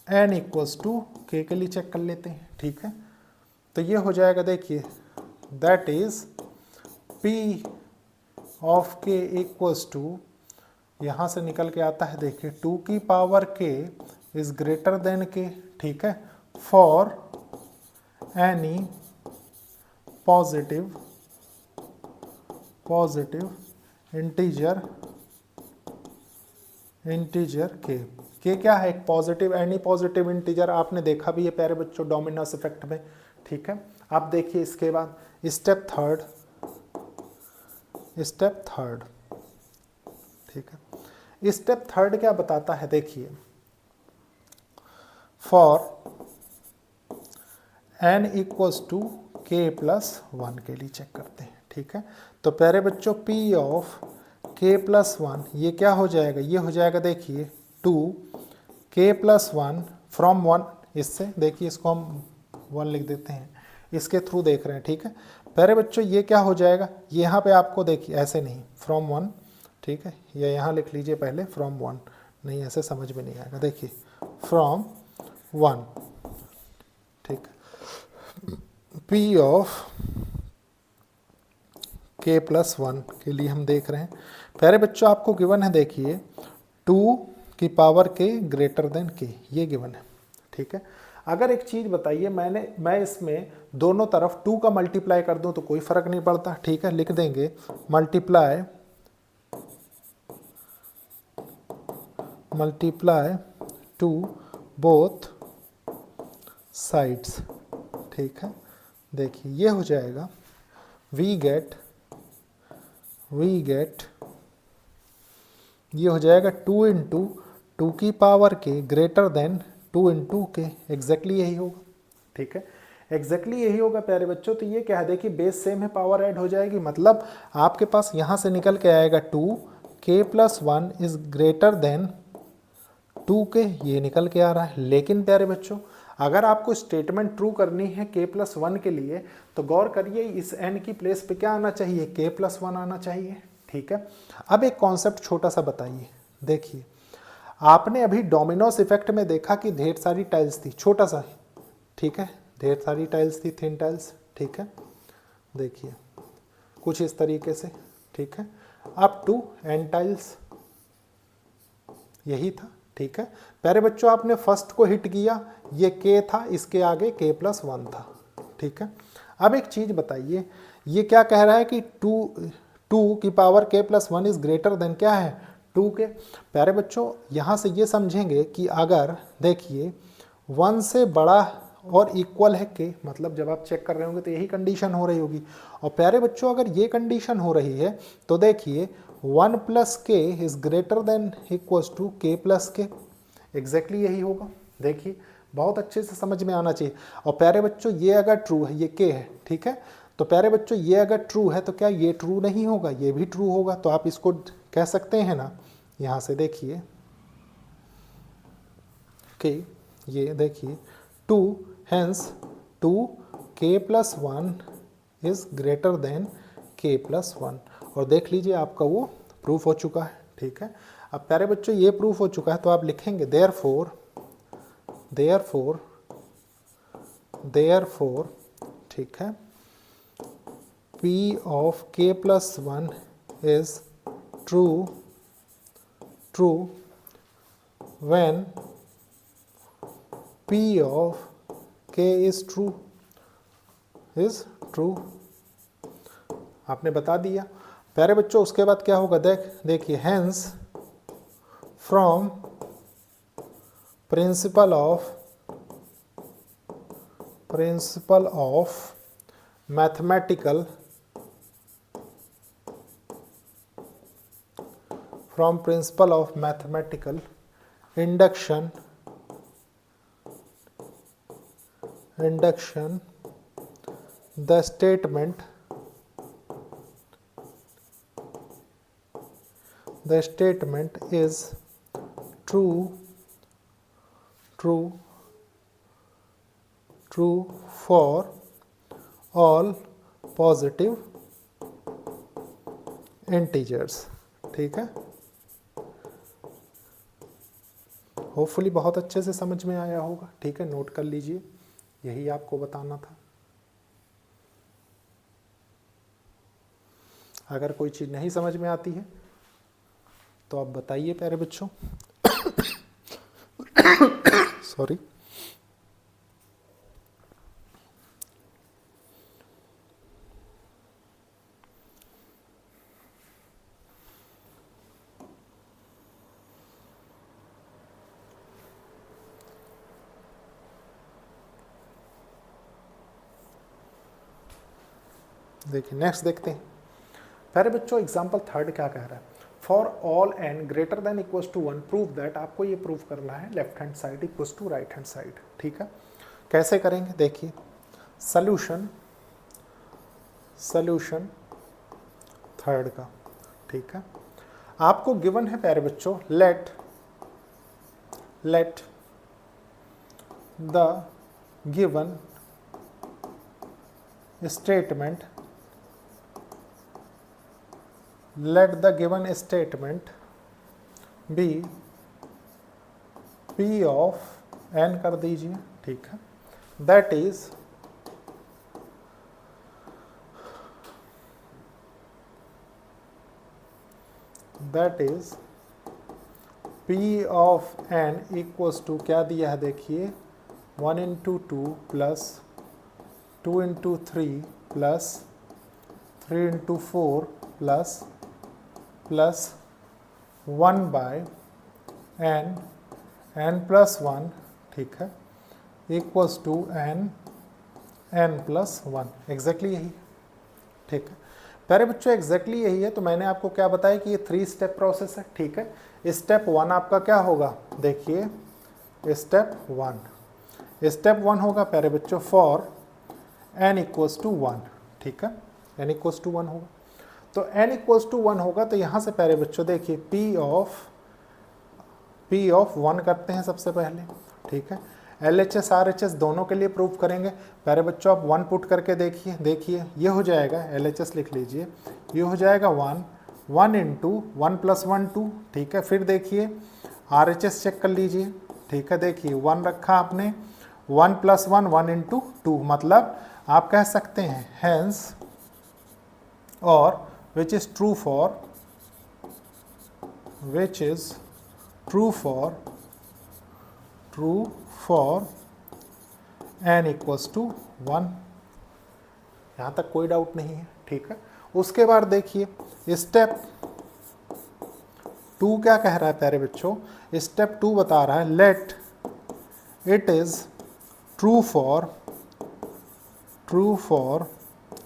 n equals to k के लिए चेक कर लेते हैं। ठीक है, तो ये हो जाएगा देखिए that is p of k equals to, यहाँ से निकल के आता है देखिए 2 की power k is greater than k। ठीक है, for any positive integer k क्या है? एक पॉजिटिव, एनी पॉजिटिव इंटीजर आपने देखा भी है प्यारे बच्चों डोमिनस इफेक्ट में। ठीक है, आप देखिए इसके बाद स्टेप थर्ड। ठीक है, स्टेप थर्ड क्या बताता है देखिए for n equals to k plus 1 के लिए चेक करते हैं। ठीक है, तो प्यारे बच्चों p ऑफ k प्लस 1 ये क्या हो जाएगा? ये हो जाएगा देखिए 2 k प्लस 1 फ्रॉम 1। इससे देखिए इसको हम 1 लिख देते हैं, इसके थ्रू देख रहे हैं। ठीक है, प्यारे बच्चों ये क्या हो जाएगा? यहाँ पे आपको देखिए ऐसे नहीं, फ्रॉम 1। ठीक है, या यहाँ लिख लीजिए पहले फ्रॉम 1, नहीं ऐसे समझ में नहीं आएगा। देखिए फ्रॉम 1। ठीक है, p ऑफ k प्लस 1 के लिए हम देख रहे हैं। प्यारे बच्चों आपको गिवन है देखिए 2 की power k greater than k, ये गिवन है। ठीक है, अगर एक चीज़ बताइए मैं इसमें दोनों तरफ 2 का मल्टीप्लाई कर दूं तो कोई फर्क नहीं पड़ता। ठीक है, लिख देंगे मल्टीप्लाई टू बोथ साइड्स। ठीक है, देखिए ये हो जाएगा वी गेट ये हो जाएगा 2 इंटू 2 की पावर के ग्रेटर देन 2 इंटू के, एग्जैक्टली यही होगा। ठीक है, एग्जैक्टली यही होगा प्यारे बच्चों। तो ये क्या है, देखिए बेस सेम है, पावर ऐड हो जाएगी, मतलब आपके पास यहाँ से निकल के आएगा 2k+1 is greater then 2k, ये निकल के आ रहा है। लेकिन प्यारे बच्चों अगर आपको स्टेटमेंट ट्रू करनी है k+1 के लिए, तो गौर करिए इस n की प्लेस पे क्या आना चाहिए, k+1 आना चाहिए। ठीक है, अब एक कॉन्सेप्ट छोटा सा बताइए। देखिए आपने अभी डोमिनोस इफेक्ट में देखा कि ढेर सारी टाइल्स थी, छोटा सा, ठीक है, ढेर सारी टाइल्स थी, थिन टाइल्स। ठीक है, देखिए कुछ इस तरीके से। ठीक है, अप टू n टाइल्स, यही था। ठीक है, प्यारे बच्चों आपने फर्स्ट को हिट किया, ये k था, इसके आगे k+1 था। ठीक है, अब एक चीज बताइए, ये क्या कह रहा है कि 2 की power k+1 is greater then क्या है, 2k। प्यारे बच्चों यहाँ से ये समझेंगे कि अगर देखिए 1 से बड़ा और इक्वल है k, मतलब जब आप चेक कर रहे होंगे तो यही कंडीशन हो रही होगी। और प्यारे बच्चों अगर ये कंडीशन हो रही है तो देखिए 1 + k is greater than equals to k+k, exactly यही होगा। देखिए बहुत अच्छे से समझ में आना चाहिए। और प्यारे बच्चों ये अगर ट्रू है, ये k है, ठीक है, तो प्यारे बच्चों ये अगर ट्रू है तो क्या ये ट्रू नहीं होगा, ये भी ट्रू होगा। तो आप इसको कह सकते हैं ना, यहाँ से देखिए कि ये देखिए 2 hence 2k+1 is greater than k+1, और देख लीजिए आपका वो प्रूफ हो चुका है। ठीक है, अब प्यारे बच्चों ये प्रूफ हो चुका है तो आप लिखेंगे देयरफॉर ठीक है, p of k+1 is true when p of k is true आपने बता दिया। प्यारे बच्चों उसके बाद क्या होगा, देखिए hence from principal of mathematical induction the statement is true for all positive integers। ठीक है, होपफुली बहुत अच्छे से समझ में आया होगा। ठीक है, नोट कर लीजिए, यही आपको बताना था। अगर कोई चीज़ नहीं समझ में आती है तो आप बताइए प्यारे बच्चों। सॉरी। देखिए नेक्स्ट देखते हैं प्यारे बच्चों, एग्जाम्पल थर्ड क्या कह रहा है, for all n greater than equals to 1 prove that. आपको ये प्रूव करना है left hand side equals to right hand side. ठीक है, कैसे करेंगे, देखिए सॉल्यूशन थर्ड का। ठीक है, आपको गिवन है प्यारे बच्चों, let the given statement be p of n कर दीजिए। ठीक है, that is p of n equals to क्या दिया है, देखिए 1 × 2 प्लस 2 × 3 प्लस 3 × 4 प्लस 1/n+1। ठीक है, इक्वल्स टू n+1, एग्जैक्टली यही। ठीक है, प्यारे बच्चों एग्जैक्टली यही है। तो मैंने आपको क्या बताया कि ये 3 स्टेप प्रोसेस है, ठीक है। स्टेप 1 आपका क्या होगा, देखिए स्टेप 1 होगा प्यारे बच्चों फॉर n इक्वल्स टू 1, ठीक है, n इक्वल्स टू 1 होगा। तो n इक्वल्स टू 1 होगा तो यहाँ से प्यारे बच्चों देखिए p ऑफ 1 करते हैं सबसे पहले, ठीक है। LHS RHS दोनों के लिए प्रूफ करेंगे। प्यारे बच्चों आप 1 पुट करके देखिए ये हो जाएगा, LHS लिख लीजिए, ये हो जाएगा 1 इंटू 1 प्लस 1 2, ठीक है। फिर देखिए RHS चेक कर लीजिए, ठीक है। देखिए 1 रखा आपने, 1 प्लस 1 इंटू 2, मतलब आप कह सकते हैं हैंस और which is true for n equals to 1। यहाँ तक कोई डाउट नहीं है, ठीक है। उसके बाद देखिए स्टेप 2 क्या कह रहा है प्यारे बच्चों, स्टेप 2 बता रहा है let it is true for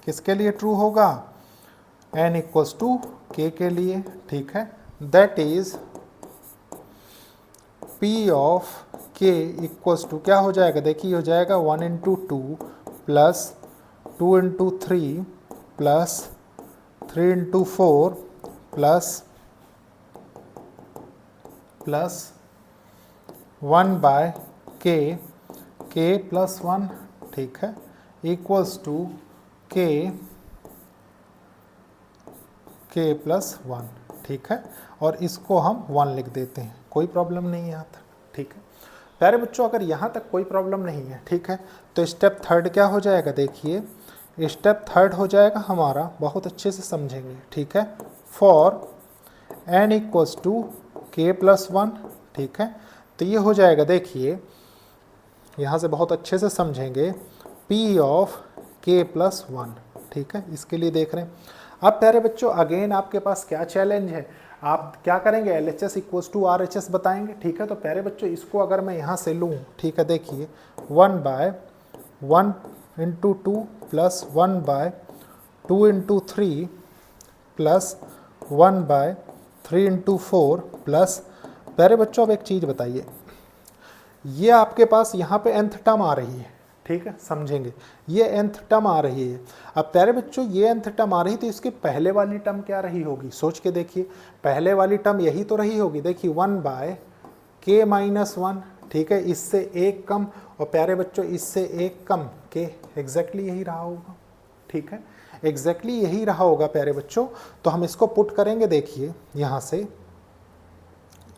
किसके लिए ट्रू होगा, n इक्वल्स टू k के लिए, ठीक है। That is p of k equals to क्या हो जाएगा, देखिए हो जाएगा 1 into 2 plus 2 into 3 plus 3 into 4 plus 1 by k plus 1, ठीक है, इक्वल्स टू k प्लस 1, ठीक है। और इसको हम 1 लिख देते हैं, कोई प्रॉब्लम नहीं है यहाँ तक, ठीक है। प्यारे बच्चों अगर यहाँ तक कोई प्रॉब्लम नहीं है, ठीक है, तो स्टेप 3 क्या हो जाएगा, देखिए स्टेप 3 हो जाएगा हमारा, बहुत अच्छे से समझेंगे, ठीक है, for n equals to k plus 1, ठीक है। तो ये हो जाएगा, देखिए यहाँ से बहुत अच्छे से समझेंगे, p ऑफ k प्लस 1, ठीक है, इसके लिए देख रहे हैं। अब प्यारे बच्चों अगेन आपके पास क्या चैलेंज है, आप क्या करेंगे, LHS इक्वल्स टू RHS बताएंगे, ठीक है। तो प्यारे बच्चों इसको अगर मैं यहाँ से लूँ, ठीक है, देखिए 1 by 1 into 2 plus 1 by 2 into 3 plus 1 by 3 into 4 plus, प्यारे बच्चों अब एक चीज़ बताइए, ये आपके पास यहाँ पे nth टर्म आ रही है, ठीक है, समझेंगे, ये nth टर्म आ रही है। अब प्यारे बच्चों ये nth टर्म आ रही तो इसकी पहले वाली टर्म क्या रही होगी, सोच के देखिए, पहले वाली टर्म यही तो रही होगी, देखिए 1 बाय k माइनस 1, ठीक है, इससे एक कम, और प्यारे बच्चों इससे एक कम k, एग्जैक्टली यही रहा होगा, ठीक है, एग्जैक्टली यही रहा होगा प्यारे बच्चों। तो हम इसको पुट करेंगे, देखिए यहाँ से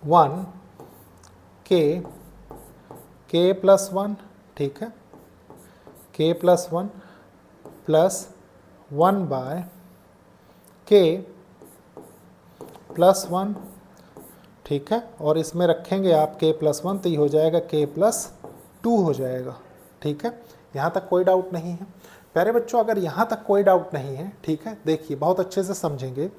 1 k प्लस 1, ठीक है, k plus 1 plus 1 by k plus 1, ठीक है, और इसमें रखेंगे आप k प्लस 1 तो ये हो जाएगा k प्लस 2 हो जाएगा, ठीक है। यहाँ तक कोई डाउट नहीं है प्यारे बच्चों, अगर यहाँ तक कोई डाउट नहीं है, ठीक है, देखिए बहुत अच्छे से समझेंगे।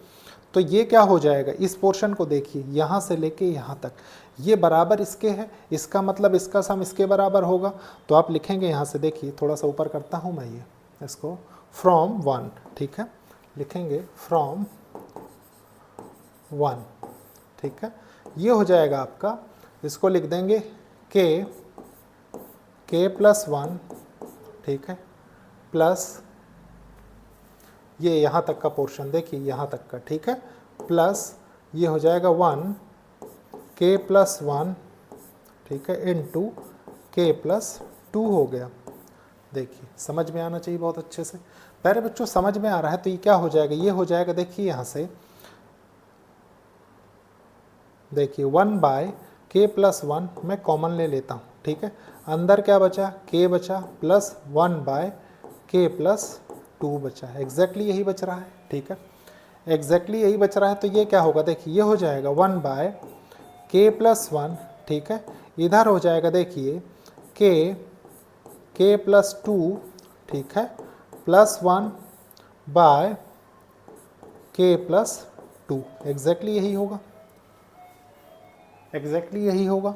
तो ये क्या हो जाएगा, इस पोर्शन को देखिए यहाँ से लेके यहाँ तक, ये बराबर इसके है, इसका मतलब इसका सम इसके बराबर होगा। तो आप लिखेंगे यहाँ से, देखिए थोड़ा सा ऊपर करता हूँ मैं ये इसको, फ्रॉम 1, ठीक है, लिखेंगे फ्रॉम 1, ठीक है, ये हो जाएगा आपका, इसको लिख देंगे k प्लस 1, ठीक है, प्लस ये यहाँ तक का पोर्शन देखिए यहाँ तक का, ठीक है, प्लस ये हो जाएगा 1 k प्लस 1, ठीक है, इंटू k प्लस 2 हो गया। देखिए समझ में आना चाहिए बहुत अच्छे से, प्यारे बच्चों समझ में आ रहा है। तो ये क्या हो जाएगा, ये हो जाएगा, देखिए यहाँ से देखिए 1 बाय k प्लस 1 मैं कॉमन ले लेता हूँ, ठीक है, अंदर क्या बचा, k बचा, प्लस 1 बाय k प्लस 2 बचा है, एग्जैक्टली यही बच रहा है, ठीक है, एग्जैक्टली यही बच रहा है। तो ये क्या होगा, देखिए ये हो जाएगा 1 बाय k प्लस 1, ठीक है, इधर हो जाएगा देखिए k प्लस 2, ठीक है, plus 1 by k plus 2, exactly यही होगा, एग्जैक्टली यही होगा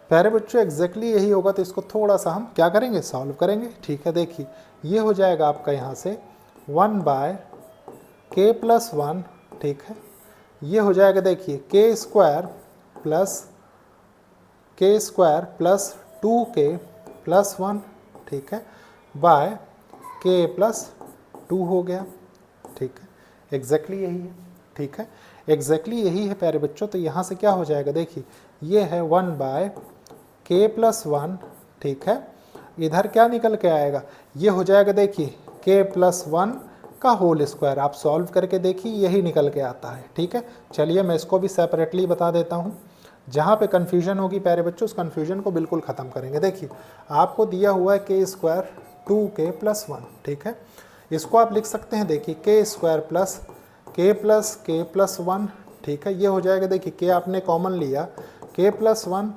प्यारे बच्चों, एग्जैक्टली यही होगा। तो इसको थोड़ा सा हम क्या करेंगे, सॉल्व करेंगे, ठीक है। देखिए ये हो जाएगा आपका यहाँ से 1 बाय k k प्लस 1, ठीक है, ये हो जाएगा देखिए k square plus 2k plus 1, ठीक है, बाय k प्लस 2 हो गया, ठीक है, एग्जैक्टली यही है, ठीक है, एग्जैक्टली यही है प्यारे बच्चों। तो यहाँ से क्या हो जाएगा देखिए, ये है 1 बाय k प्लस 1, ठीक है, इधर क्या निकल के आएगा, ये हो जाएगा देखिए k प्लस 1 का होल स्क्वायर। आप सॉल्व करके देखिए यही निकल के आता है, ठीक है। चलिए मैं इसको भी सेपरेटली बता देता हूँ, जहाँ पे कन्फ्यूजन होगी प्यारे बच्चों उस कन्फ्यूजन को बिल्कुल ख़त्म करेंगे। देखिए आपको दिया हुआ है k स्क्वायर 2k प्लस 1, ठीक है, इसको आप लिख सकते हैं देखिए k square plus k plus 1, ठीक है, ये हो जाएगा देखिए k आपने कॉमन लिया k प्लस 1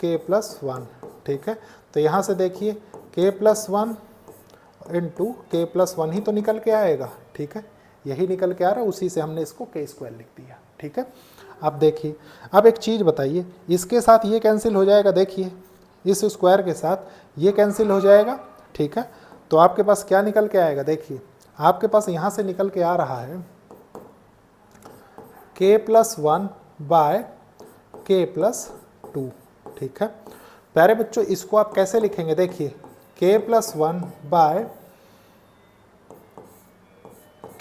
k प्लस 1, ठीक है, तो यहाँ से देखिए k plus 1 into k plus 1 ही तो निकल के आएगा, ठीक है, यही निकल के आ रहा है, उसी से हमने इसको k स्क्वायर लिख दिया, ठीक है। अब देखिए, अब एक चीज़ बताइए, इसके साथ ये कैंसिल हो जाएगा, देखिए इस स्क्वायर के साथ ये कैंसिल हो जाएगा, ठीक है, तो आपके पास क्या निकल के आएगा, देखिए आपके पास यहाँ से निकल के आ रहा है k plus 1 by k plus 2, ठीक है। प्यारे बच्चों इसको आप कैसे लिखेंगे, देखिए k plus 1 by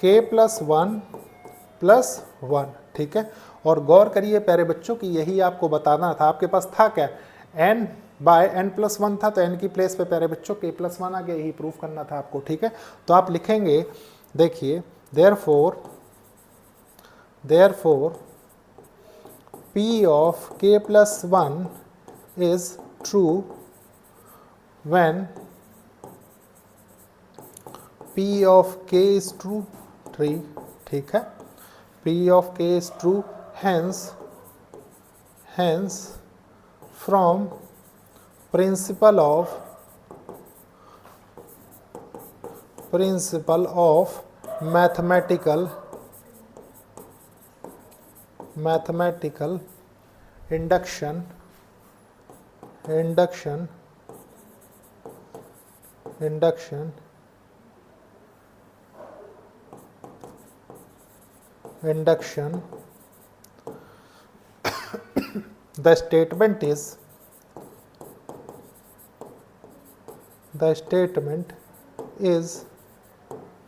k plus 1 plus 1, ठीक है, और गौर करिए प्यारे बच्चों कि यही आपको बताना था, आपके पास था क्या, n बाय n प्लस 1 था, तो n की प्लेस पे प्यारे बच्चों k प्लस 1 आ गया, यही प्रूफ करना था आपको, ठीक है। तो आप लिखेंगे देखिए therefore p of k plus 1 is true when p of k is true, ठीक है, p of k is true, hence from principle of mathematical induction the statement is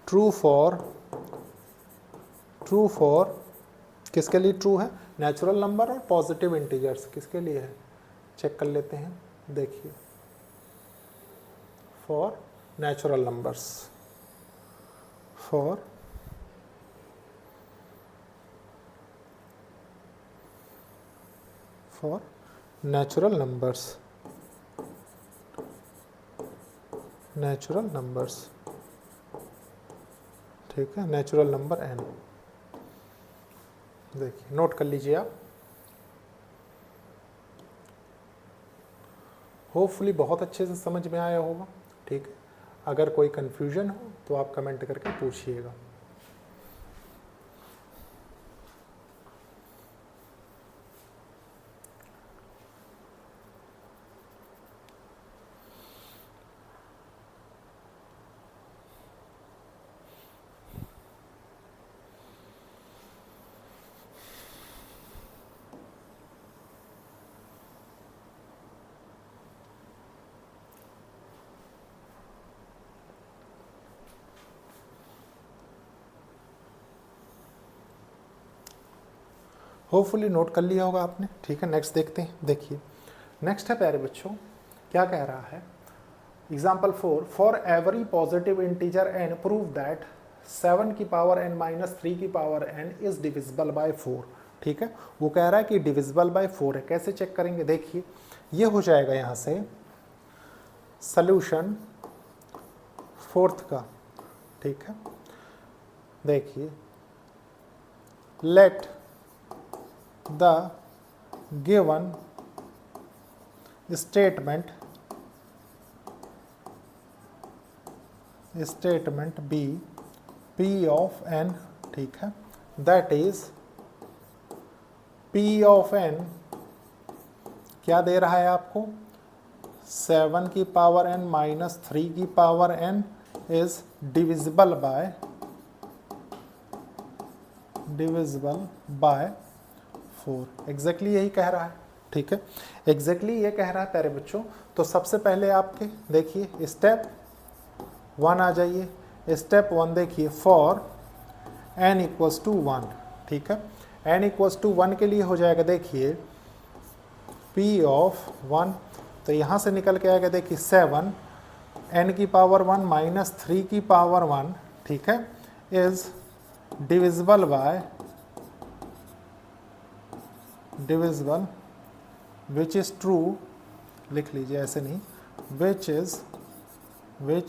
true for किसके लिए ट्रू है, नेचुरल नंबर और positive integers, किसके लिए है check कर लेते हैं, देखिए for natural numbers, for natural numbers, ठीक है, नेचुरल नंबर n, देखिए नोट कर लीजिए आप, होपफुली बहुत अच्छे से समझ में आया होगा, ठीक है। अगर कोई कन्फ्यूजन हो तो आप कमेंट करके पूछिएगा। होपफुली नोट कर लिया होगा आपने, ठीक है। नेक्स्ट देखते हैं, देखिए नेक्स्ट है प्यारे बच्चों, क्या कह रहा है, example 4, for every positive integer n prove that 7 की पावर n माइनस 3 की power n is divisible bye 4, ठीक है, वो कह रहा है कि डिविजिबल बाय 4 है, कैसे चेक करेंगे, देखिए ये हो जाएगा यहाँ से सल्यूशन फोर्थ का, ठीक है, देखिए late the given statement be p of n, ठीक है, that is p of n क्या दे रहा है आपको, 7 की पावर n माइनस 3 की power n is divisible by divisible by 4। Exactly यही कह रहा है, ठीक है, एग्जैक्टली ये कह रहा है प्यारे बच्चों। तो सबसे पहले आपके देखिए स्टेप 1 आ जाइए। स्टेप 1 देखिए फॉर n इक्वल्स टू 1, ठीक है, n इक्वल्स टू 1 के लिए हो जाएगा देखिए p ऑफ 1, तो यहाँ से निकल के आएगा देखिए 7 n की पावर 1 माइनस 3 की पावर 1, ठीक है, is divisible by divisible which is true, लिख लीजिए ऐसे नहीं, which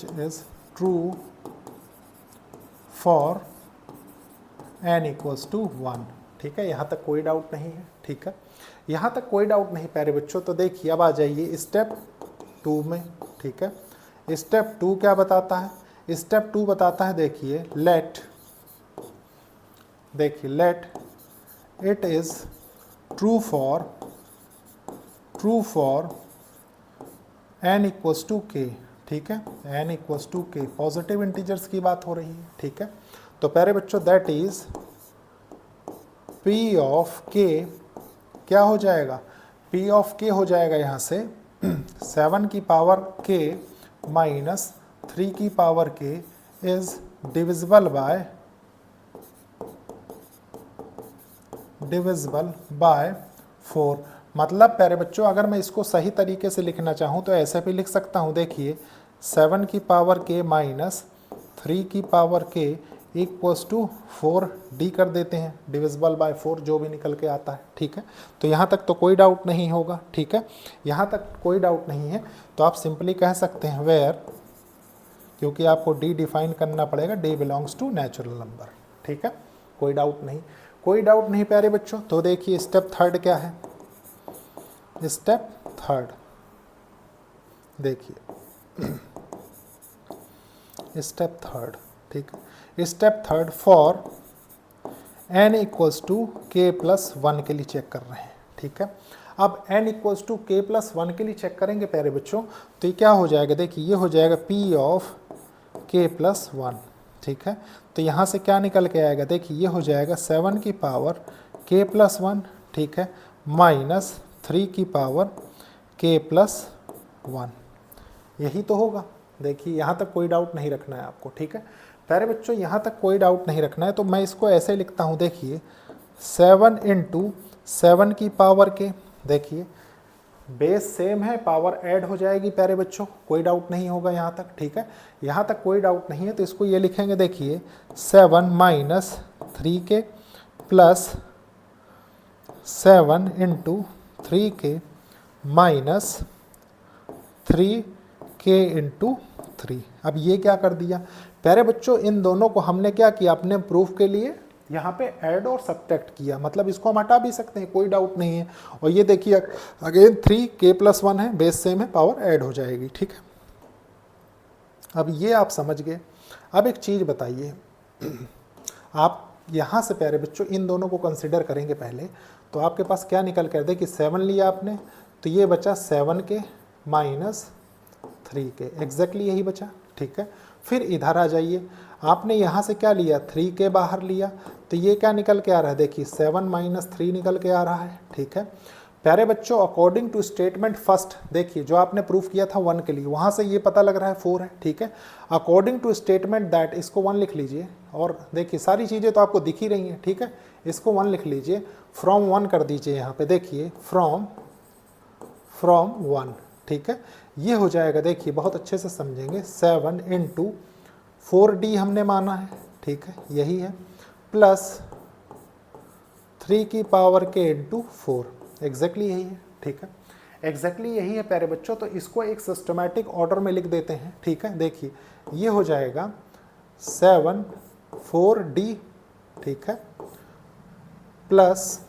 is true for n equals to 1, ठीक है, यहाँ तक कोई डाउट नहीं है, ठीक है, यहाँ तक कोई डाउट नहीं प्यारे बच्चों। तो देखिए अब आ जाइए स्टेप 2 में, ठीक है, स्टेप 2 क्या बताता है? स्टेप 2 बताता है देखिए let it is true for n equals to k, ठीक है, n equals to k, positive integers की बात हो रही है, ठीक है। तो प्यारे बच्चों that is p of k क्या हो जाएगा? p ऑफ k हो जाएगा यहाँ से 7 की पावर k माइनस 3 की power k is divisible bye 4। मतलब प्यारे बच्चों अगर मैं इसको सही तरीके से लिखना चाहूँ तो ऐसे भी लिख सकता हूँ, देखिए 7 की पावर k माइनस 3 की power k equals to 4d कर देते हैं, डिविजिबल बाय 4 जो भी निकल के आता है, ठीक है। तो यहाँ तक तो कोई डाउट नहीं होगा, ठीक है, यहाँ तक कोई डाउट नहीं है। तो आप सिंपली कह सकते हैं वेयर, क्योंकि आपको d डिफाइन करना पड़ेगा, d belongs to natural number, ठीक है, कोई डाउट नहीं प्यारे बच्चों। तो देखिए स्टेप 3 क्या है? स्टेप 3 देखिए स्टेप 3, ठीक है, step 3 for n equals to k plus 1 के लिए चेक कर रहे हैं, ठीक है। अब n equals to k plus 1 के लिए चेक करेंगे प्यारे बच्चों, तो ये क्या हो जाएगा? देखिए ये हो जाएगा p ऑफ k प्लस 1, ठीक है। तो यहाँ से क्या निकल के आएगा? देखिए ये हो जाएगा 7 की पावर k प्लस 1, ठीक है, माइनस 3 की पावर k प्लस 1, यही तो होगा। देखिए यहाँ तक कोई डाउट नहीं रखना है आपको, ठीक है प्यारे बच्चों, यहाँ तक कोई डाउट नहीं रखना है। तो मैं इसको ऐसे लिखता हूँ, देखिए 7 इंटू 7 की पावर k, देखिए बेस सेम है, पावर ऐड हो जाएगी प्यारे बच्चों, कोई डाउट नहीं होगा यहाँ तक, ठीक है, यहाँ तक कोई डाउट नहीं है। तो इसको ये लिखेंगे, देखिए 7 minus 3k plus 7 into 3k minus 3k into 3। अब ये क्या कर दिया प्यारे बच्चों? इन दोनों को हमने क्या किया? अपने प्रूफ के लिए यहाँ पे ऐड और सब्ट्रैक्ट किया, मतलब इसको हम हटा भी सकते हैं, कोई डाउट नहीं है। और ये देखिए अगेन 3k प्लस 1 है, बेस सेम है, पावर ऐड हो जाएगी, ठीक है। अब ये आप समझ गए। अब एक चीज़ बताइए, आप यहाँ से प्यारे बच्चों इन दोनों को कंसिडर करेंगे पहले, तो आपके पास क्या निकल कर दे कि 7 लिया आपने, तो ये बचा 7k माइनस 3k, एग्जैक्टली यही बचा, ठीक है। फिर इधर आ जाइए, आपने यहाँ से क्या लिया? 3k बाहर लिया, तो ये क्या निकल के आ रहा है? देखिए 7 माइनस 3 निकल के आ रहा है, ठीक है प्यारे बच्चों। अकॉर्डिंग टू स्टेटमेंट फर्स्ट, देखिए जो आपने प्रूफ किया था 1 के लिए, वहाँ से ये पता लग रहा है 4 है, ठीक है। अकॉर्डिंग टू स्टेटमेंट दैट, इसको 1 लिख लीजिए, और देखिए सारी चीज़ें तो आपको दिख ही रही हैं, ठीक है, इसको 1 लिख लीजिए, फ्रॉम 1 कर दीजिए यहाँ पे, देखिए फ्रॉम 1, ठीक है। ये हो जाएगा, देखिए बहुत अच्छे से समझेंगे, 7 इंटू 4d हमने माना है, ठीक है, यही है, प्लस 3 की पावर k इंटू 4, एग्जैक्टली यही है, ठीक है, एग्जैक्टली यही है प्यारे बच्चों। तो इसको एक सिस्टमैटिक ऑर्डर में लिख देते हैं, ठीक है। देखिए ये हो जाएगा 7 4d, ठीक है, प्लस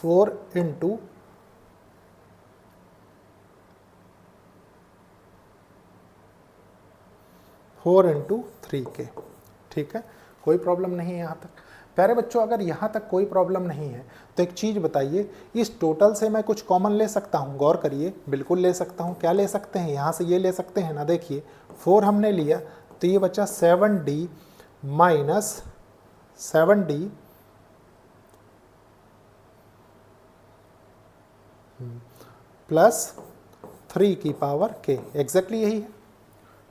4 इंटू 4 इंटू 3k, ठीक है, कोई प्रॉब्लम नहीं है यहाँ तक प्यारे बच्चों। अगर यहाँ तक कोई प्रॉब्लम नहीं है तो एक चीज़ बताइए, इस टोटल से मैं कुछ कॉमन ले सकता हूँ? गौर करिए, बिल्कुल ले सकता हूँ। क्या ले सकते हैं? यहाँ से ये ले सकते हैं ना, देखिए 4 हमने लिया तो ये बचा 7d माइनस 7d प्लस 3 की पावर k, एग्जैक्टली यही है।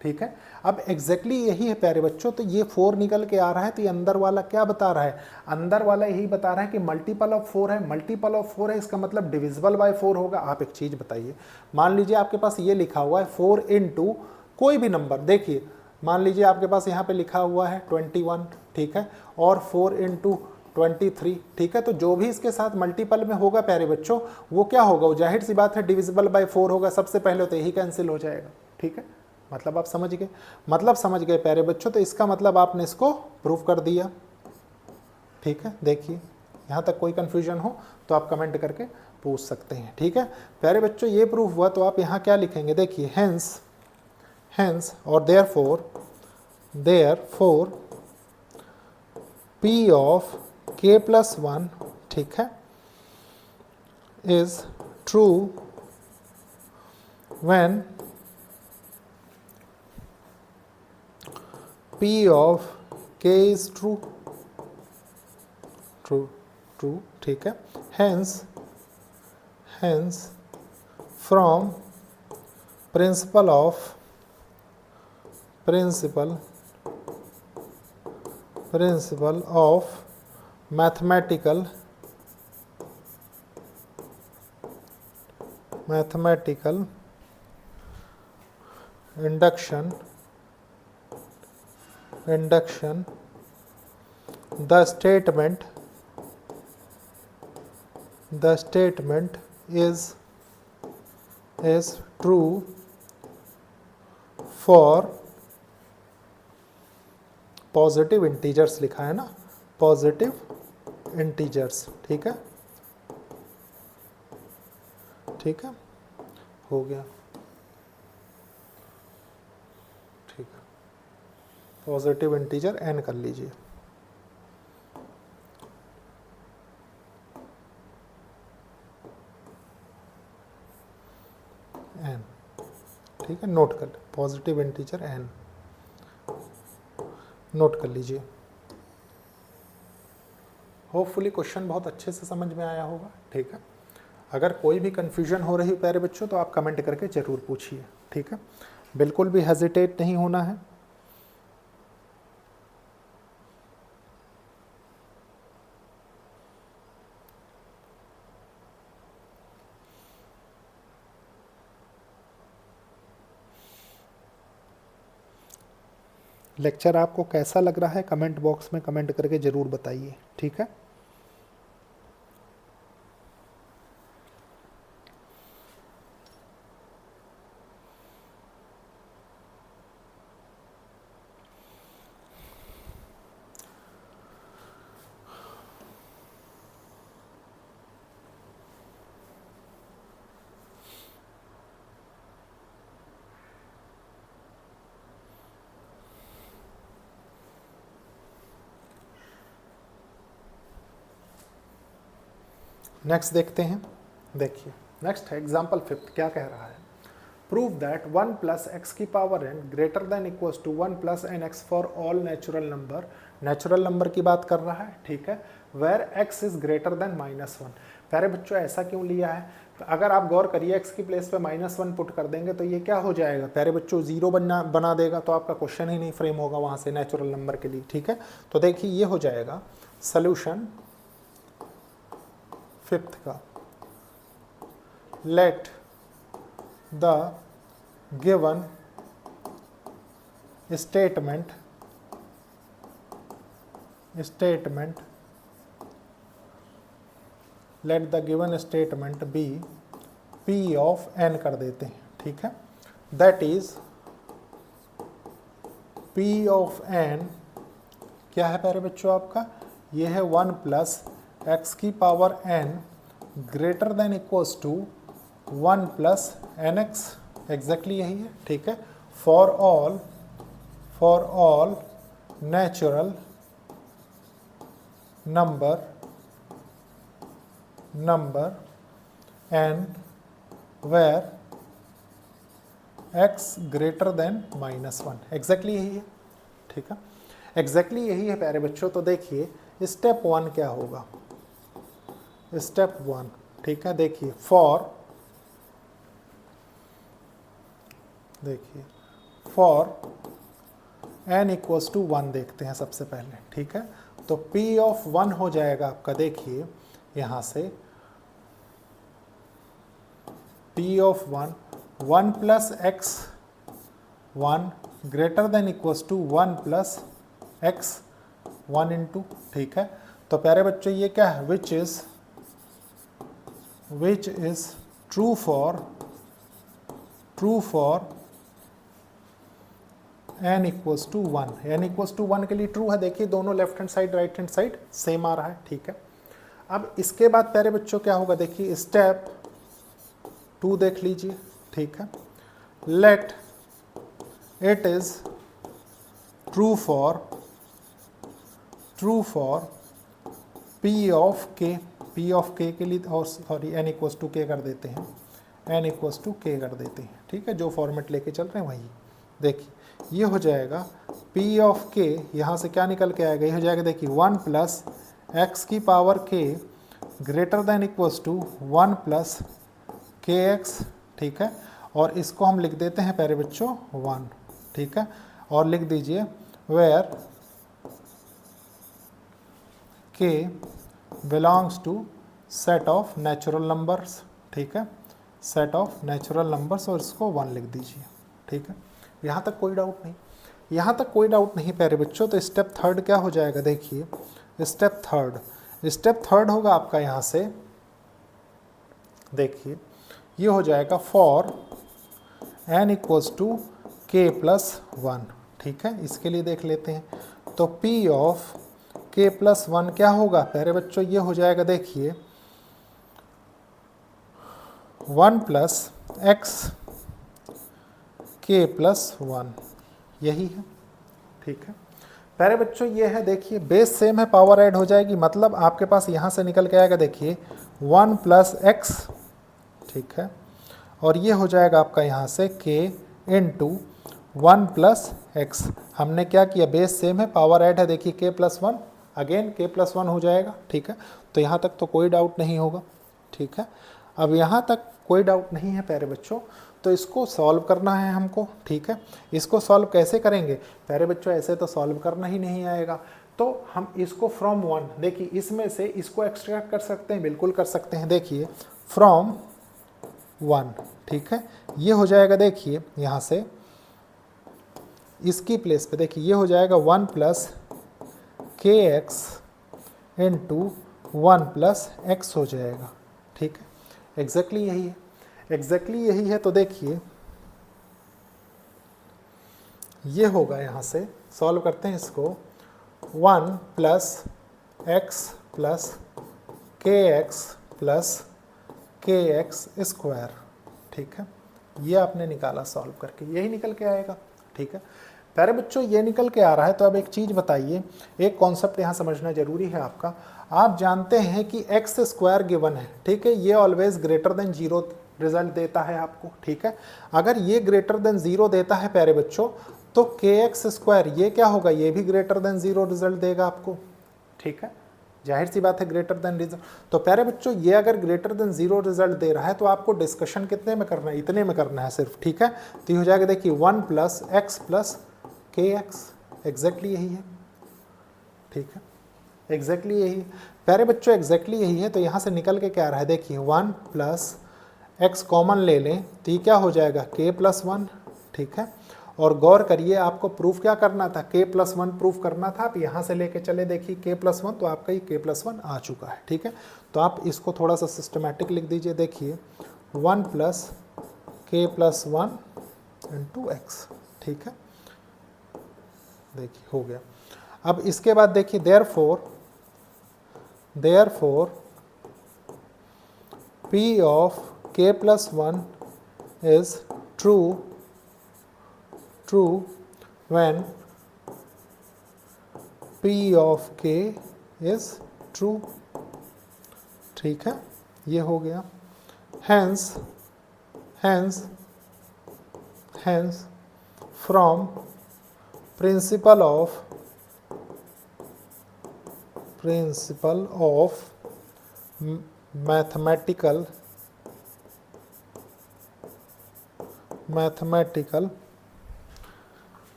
ठीक है, अब एग्जैक्टली यही है प्यारे बच्चों, तो ये 4 निकल के आ रहा है, तो ये अंदर वाला क्या बता रहा है, अंदर वाला यही बता रहा है कि मल्टीपल ऑफ 4 है, मल्टीपल ऑफ 4 है, इसका मतलब डिविजिबल बाय 4 होगा। आप एक चीज बताइए, मान लीजिए आपके पास ये लिखा हुआ है 4 इंटू कोई भी नंबर, देखिए मान लीजिए आपके पास यहाँ पे लिखा हुआ है 21, ठीक है, और 4 इंटू 23, ठीक है, तो जो भी इसके साथ मल्टीपल में होगा प्यारे बच्चों वो क्या होगा, वो जाहिर सी बात है डिविजिबल बाय 4 होगा, सबसे पहले तो यही कैंसिल हो जाएगा। ठीक है, मतलब आप समझ गए, मतलब समझ गए प्यारे बच्चों, तो इसका मतलब आपने इसको प्रूव कर दिया। ठीक है, देखिए यहाँ तक कोई कंफ्यूजन हो तो आप कमेंट करके पूछ सकते हैं। ठीक है प्यारे बच्चों, ये प्रूफ हुआ, तो आप यहाँ क्या लिखेंगे, देखिए हेंस और therefore p of k plus 1, ठीक है, is true when p of k is true, ठीक है, hence from principal of mathematical induction the statement is true for positive integers, लिखा है ना, पॉजिटिव इंटीजर्स। ठीक है, ठीक है, हो गया, ठीक है, पॉजिटिव इंटीजर n कर लीजिए। n, ठीक है, नोट कर, पॉजिटिव इंटीजर n नोट कर लीजिए। होपफुली क्वेश्चन बहुत अच्छे से समझ में आया होगा। ठीक है, अगर कोई भी कंफ्यूजन हो रही है प्यारे बच्चों तो आप कमेंट करके ज़रूर पूछिए। ठीक है, बिल्कुल भी हेजिटेट नहीं होना है। लेक्चर आपको कैसा लग रहा है कमेंट बॉक्स में कमेंट करके ज़रूर बताइए। ठीक है, नेक्स्ट देखते हैं। देखिए नेक्स्ट है एग्जाम्पल 5, क्या कह रहा है, प्रूव दैट 1 प्लस एक्स की power n greater than equals to 1 plus n x for all natural number की बात कर रहा है। ठीक है, where x is greater than -1। प्यारे बच्चों ऐसा क्यों लिया है, तो अगर आप गौर करिए x की प्लेस पे -1 पुट कर देंगे तो ये क्या हो जाएगा प्यारे बच्चों, 0 बना देगा, तो आपका क्वेश्चन ही नहीं फ्रेम होगा वहाँ से नेचुरल नंबर के लिए। ठीक है, तो देखिए ये हो जाएगा सोल्यूशन 5th का, let the given statement be p of n कर देते हैं। ठीक है, that is p of n क्या है प्यारे बच्चों आपका, ये है 1 प्लस एक्स की power n greater than equals to 1 plus n x, exactly यही है। ठीक है, for all natural number and where x greater than -1, exactly यही है। ठीक है, एग्जैक्टली यही है प्यारे बच्चों। तो देखिए स्टेप 1 क्या होगा, स्टेप 1, ठीक है, देखिए फॉर, देखिए फॉर n इक्वल्स टू 1 देखते हैं सबसे पहले, ठीक है। तो p ऑफ 1 हो जाएगा आपका, देखिए यहाँ से p of 1 plus x 1 greater than equals to 1 plus x 1 into, ठीक है। तो प्यारे बच्चों ये क्या है, which is true for n equals to 1, n equals to 1 के लिए ट्रू है। देखिए दोनों left hand side right hand side same आ रहा है, ठीक है। अब इसके बाद प्यारे बच्चों क्या होगा, देखिए स्टेप 2 देख लीजिए, ठीक है। Let it is true for p of k के लिए, और sorry n equals to k कर देते हैं, n इक्वल्स टू k कर देते हैं, ठीक है। जो फॉर्मेट लेके चल रहे हैं वही, देखिए ये हो जाएगा p ऑफ k, यहाँ से क्या निकल के आएगा, ये हो जाएगा देखिए 1 प्लस x की power k greater than equals to 1 plus kx, ठीक है। और इसको हम लिख देते हैं प्यारे बच्चों 1, ठीक है। और लिख दीजिए where k belongs to set of natural numbers, ठीक है, सेट ऑफ नेचुरल नंबर्स, और इसको 1 लिख दीजिए, ठीक है। यहाँ तक कोई डाउट नहीं, यहाँ तक कोई डाउट नहीं प्यारे बच्चों। तो स्टेप 3 क्या हो जाएगा, देखिए स्टेप थर्ड होगा आपका, यहाँ से देखिए ये हो जाएगा for n equals to k plus 1, ठीक है। इसके लिए देख लेते हैं, तो p ऑफ k प्लस 1 क्या होगा प्यारे बच्चों, ये हो जाएगा देखिए 1 प्लस x k प्लस 1, यही है, ठीक है। प्यारे बच्चों ये है, देखिए बेस सेम है, पावर ऐड हो जाएगी, मतलब आपके पास यहाँ से निकल के आएगा देखिए 1 प्लस x, ठीक है। और ये हो जाएगा आपका यहाँ से k इंटू 1 प्लस x। हमने क्या किया, बेस सेम है, पावर ऐड है, देखिए k plus 1, again k plus 1 हो जाएगा, ठीक है। तो यहाँ तक तो कोई डाउट नहीं होगा, ठीक है। अब यहाँ तक कोई डाउट नहीं है प्यारे बच्चों, तो इसको सॉल्व करना है हमको, ठीक है। इसको सॉल्व कैसे करेंगे प्यारे बच्चों, ऐसे तो सॉल्व करना ही नहीं आएगा। तो हम इसको फ्रॉम 1, देखिए इसमें से इसको एक्सट्रैक्ट कर सकते हैं, बिल्कुल कर सकते हैं, देखिए फ्रॉम 1, ठीक है। ये हो जाएगा देखिए यहाँ से इसकी प्लेस पे देखिए ये हो जाएगा 1 plus kx into 1 plus x हो जाएगा, ठीक है। एग्जैक्टली यही है, एग्जैक्टली यही है। तो देखिए ये होगा, यहाँ से सॉल्व करते हैं इसको, 1 plus x plus kx plus kx square, ठीक है। ये आपने निकाला सॉल्व करके, यही निकल के आएगा, ठीक है। प्यारे बच्चों ये निकल के आ रहा है। तो अब एक चीज़ बताइए, एक कॉन्सेप्ट यहाँ समझना जरूरी है आपका। आप जानते हैं कि एक्स स्क्वायर गिवन है, ठीक है, ये ऑलवेज ग्रेटर देन 0 रिजल्ट देता है आपको, ठीक है। अगर ये ग्रेटर देन 0 देता है प्यारे बच्चों, तो के एक्स स्क्वायर ये क्या होगा, ये भी ग्रेटर देन 0 रिजल्ट देगा आपको, ठीक है। जाहिर सी बात है ग्रेटर देन रिजल्ट। तो प्यारे बच्चों ये अगर ग्रेटर देन 0 रिजल्ट दे रहा है तो आपको डिस्कशन कितने में करना है, इतने में करना है सिर्फ, ठीक है। तो ये हो जाएगा देखिए 1 प्लस एक्स प्लस के एक्स, एग्जैक्टली यही है, ठीक है, एग्जैक्टली यही प्यारे बच्चों, एग्जैक्टली यही है। तो यहाँ से निकल के क्या आ रहा है, देखिए 1 प्लस एक्स कॉमन ले लें तो ये क्या हो जाएगा k प्लस 1, ठीक है। और गौर करिए आपको प्रूफ क्या करना था, k प्लस 1 प्रूफ करना था। आप यहाँ से लेके चले देखिए k प्लस 1, तो आपका ये k प्लस 1 आ चुका है, ठीक है। तो आप इसको थोड़ा सा सिस्टमेटिक लिख दीजिए, देखिए 1 plus k plus 1 into x, ठीक है, देखिए हो गया। अब इसके बाद देखिए therefore p of k plus 1 is true when p of k is true, ठीक है, ये हो गया। hence from principle of principle of mathematical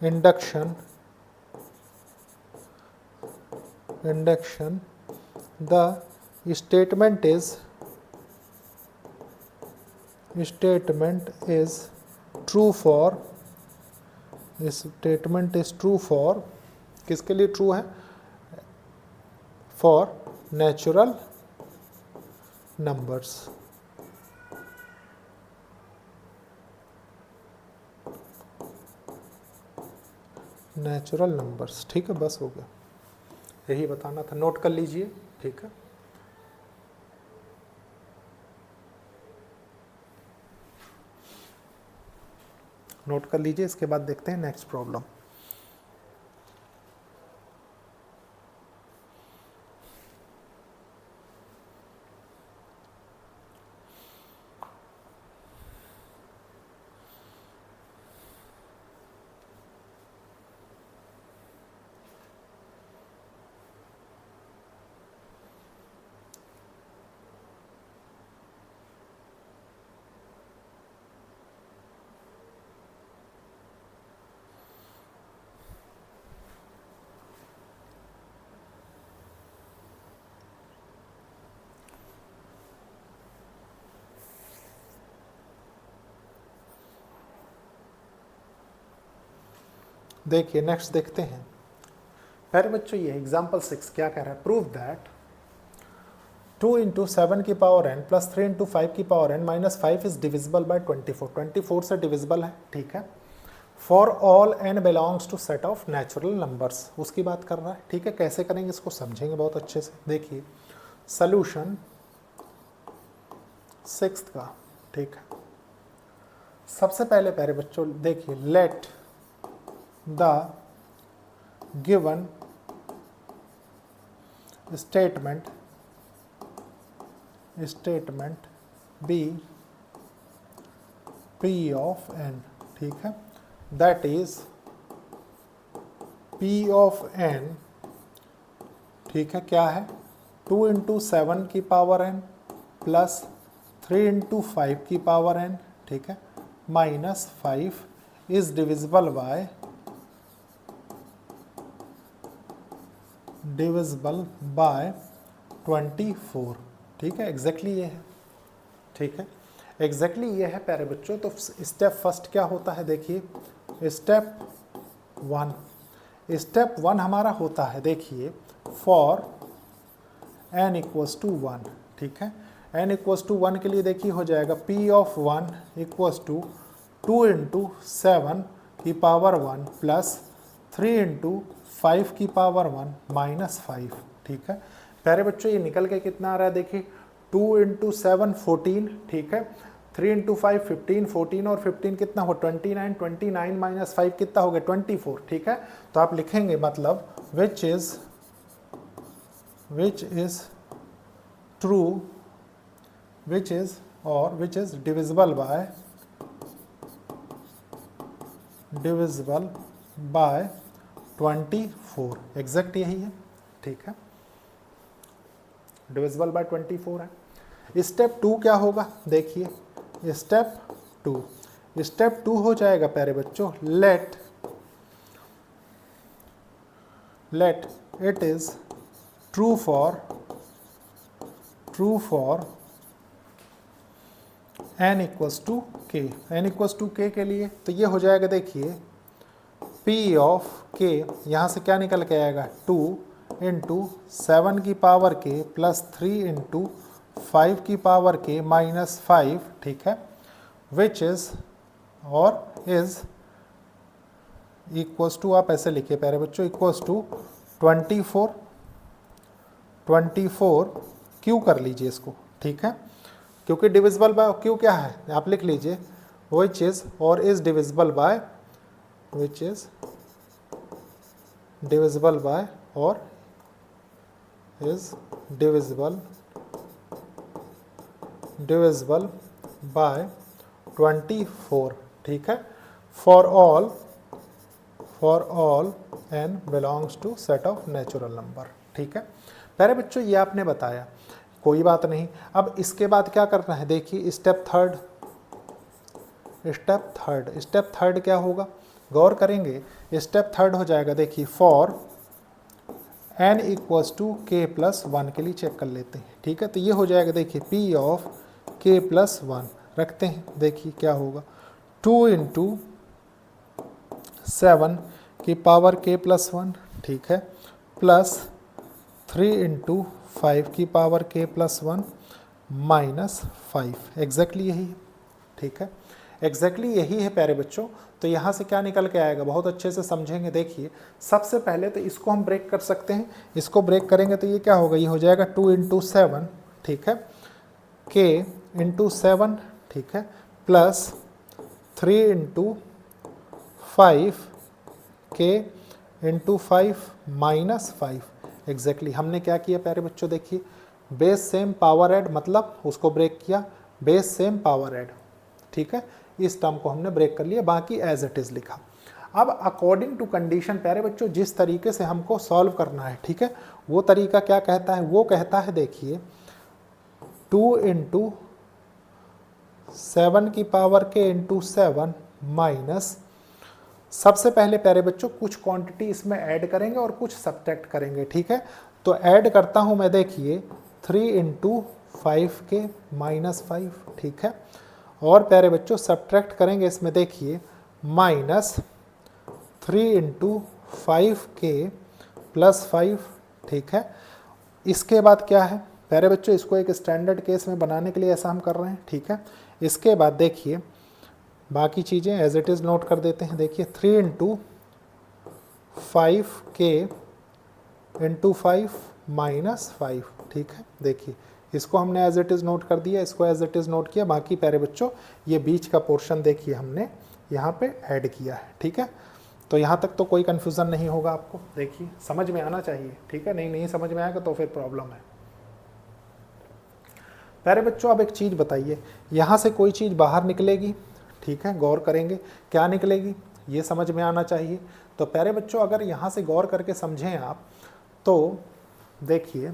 induction, the statement is true for, किसके लिए ट्रू है? For natural numbers. Natural numbers, ठीक है, बस हो गया, यही बताना था, नोट कर लीजिए, ठीक है। नोट कर लीजिए, इसके बाद देखते हैं नेक्स्ट प्रॉब्लम। देखिए नेक्स्ट देखते हैं। पहले बच्चों ये एग्जाम्पल 6 क्या कह रहा है? प्रूव दैट 2 इंटू 7 की पावर n प्लस 3 इंटू 5 की power n minus 5 is divisible by 24 से डिविजिबल है, ठीक है। For all n belongs to set of natural numbers, उसकी बात कर रहा है, ठीक है। कैसे करेंगे इसको समझेंगे बहुत अच्छे से। देखिए सॉल्यूशन 6 का, ठीक है। सबसे पहले प्यारे बच्चों देखिए, let the given statement be P of n, ठीक है। That is P of n, ठीक है, क्या है? 2 इंटू 7 की पावर n प्लस 3 इंटू 5 की पावर n, ठीक है, माइनस 5 इज डिविजिबल बाय 24, ठीक है। एग्जैक्टली ये है, ठीक है, एग्जैक्टली ये है प्यारे बच्चों। तो स्टेप फर्स्ट क्या होता है? देखिए स्टेप वन हमारा होता है, देखिए फॉर n इक्वल्स टू 1, ठीक है। n इक्वल्स टू 1 के लिए देखिए हो जाएगा P of 1 equals to 2 into 7 की पावर 1 प्लस 3 इंटू 5 की पावर 1 माइनस 5, ठीक है। प्यारे बच्चों ये निकल के कितना आ रहा है? देखिए 2 इंटू 7 14, ठीक है, 3 इंटू 5 15, 14 और 15 कितना हो? 29, 29 माइनस 5 कितना हो गया? 24, ठीक है। तो आप लिखेंगे मतलब विच is true, which is divisible by 24, exact यही है, ठीक है, डिविजिबल बाय 24 है। स्टेप 2 क्या होगा? देखिए स्टेप 2 हो जाएगा प्यारे बच्चों, let it is true for n equals to k के लिए। तो ये हो जाएगा, देखिए P ऑफ k, यहाँ से क्या निकल के आएगा? 2 इंटू 7 की पावर k प्लस 3 इंटू 5 की पावर k माइनस 5, ठीक है, विच इज इक्वल्स टू, आप ऐसे लिखिए प्यारे बच्चों, इक्वल्स टू 24 क्यू कर लीजिए इसको, ठीक है, क्योंकि डिविजिबल बाय क्यू क्या है? आप लिख लीजिए विच इज और is divisible bye, which is divisible by or is divisible by 24, ठीक है। for all n belongs to set of natural number। ठीक है प्यारे बच्चों, ये आपने बताया, कोई बात नहीं। अब इसके बाद क्या करना है, देखिए स्टेप थर्ड क्या होगा, गौर करेंगे। स्टेप थर्ड हो जाएगा, देखिए for n equals to k plus 1 के लिए चेक कर लेते हैं। ठीक है, तो ये हो जाएगा, देखिए p ऑफ k प्लस 1 रखते हैं, देखिए क्या होगा 2 इंटू 7 की पावर k प्लस 1, ठीक है, प्लस 3 इंटू 5 की power k plus 1 minus 5, exactly यही है। ठीक है, एग्जैक्टली यही है प्यारे बच्चों। तो यहाँ से क्या निकल के आएगा, बहुत अच्छे से समझेंगे। देखिए सबसे पहले तो इसको हम ब्रेक कर सकते हैं, इसको ब्रेक करेंगे तो ये क्या होगा, ये हो जाएगा 2 इंटू 7, ठीक है, k इंटू 7, ठीक है, plus 3 into 5 k into 5 minus 5, exactly हमने क्या किया प्यारे बच्चों, देखिए बेस सेम पावर ऐड, मतलब उसको ब्रेक किया, बेस सेम पावर ऐड, ठीक है, इस टर्म को हमने ब्रेक कर लिया, बाकी एज इट इज लिखा। अब अकॉर्डिंग टू कंडीशन प्यारे बच्चों, जिस तरीके से हमको सॉल्व करना है, ठीक है, वो तरीका क्या कहता है, वो कहता है देखिए 2 इंटू 7 की पावर के इंटू 7 माइनस, सबसे पहले प्यारे बच्चों कुछ क्वांटिटी इसमें ऐड करेंगे और कुछ सब्ट्रैक्ट करेंगे। ठीक है, तो ऐड करता हूं मैं, देखिए 3 इंटू 5 के माइनस 5, ठीक है, और प्यारे बच्चों सब्ट्रैक्ट करेंगे इसमें, देखिए माइनस 3 इंटू 5 के प्लस 5, ठीक है। इसके बाद क्या है प्यारे बच्चों, इसको एक स्टैंडर्ड केस में बनाने के लिए ऐसा हम कर रहे हैं। ठीक है, इसके बाद देखिए बाकी चीज़ें एज इट इज़ नोट कर देते हैं। देखिए 3 इंटू 5 के इंटू 5 माइनस 5, ठीक है, देखिए इसको हमने एज इट इज़ नोट कर दिया, इसको एज इट इज़ नोट किया, बाकी प्यारे बच्चों ये बीच का पोर्शन देखिए हमने यहाँ पे ऐड किया है। ठीक है, तो यहाँ तक तो कोई कन्फ्यूज़न नहीं होगा आपको, देखिए समझ में आना चाहिए। ठीक है, नहीं समझ में आएगा तो फिर प्रॉब्लम है। प्यारे बच्चों अब एक चीज़ बताइए, यहाँ से कोई चीज़ बाहर निकलेगी, ठीक है, गौर करेंगे क्या निकलेगी, ये समझ में आना चाहिए। तो प्यारे बच्चों अगर यहाँ से गौर करके समझें आप, तो देखिए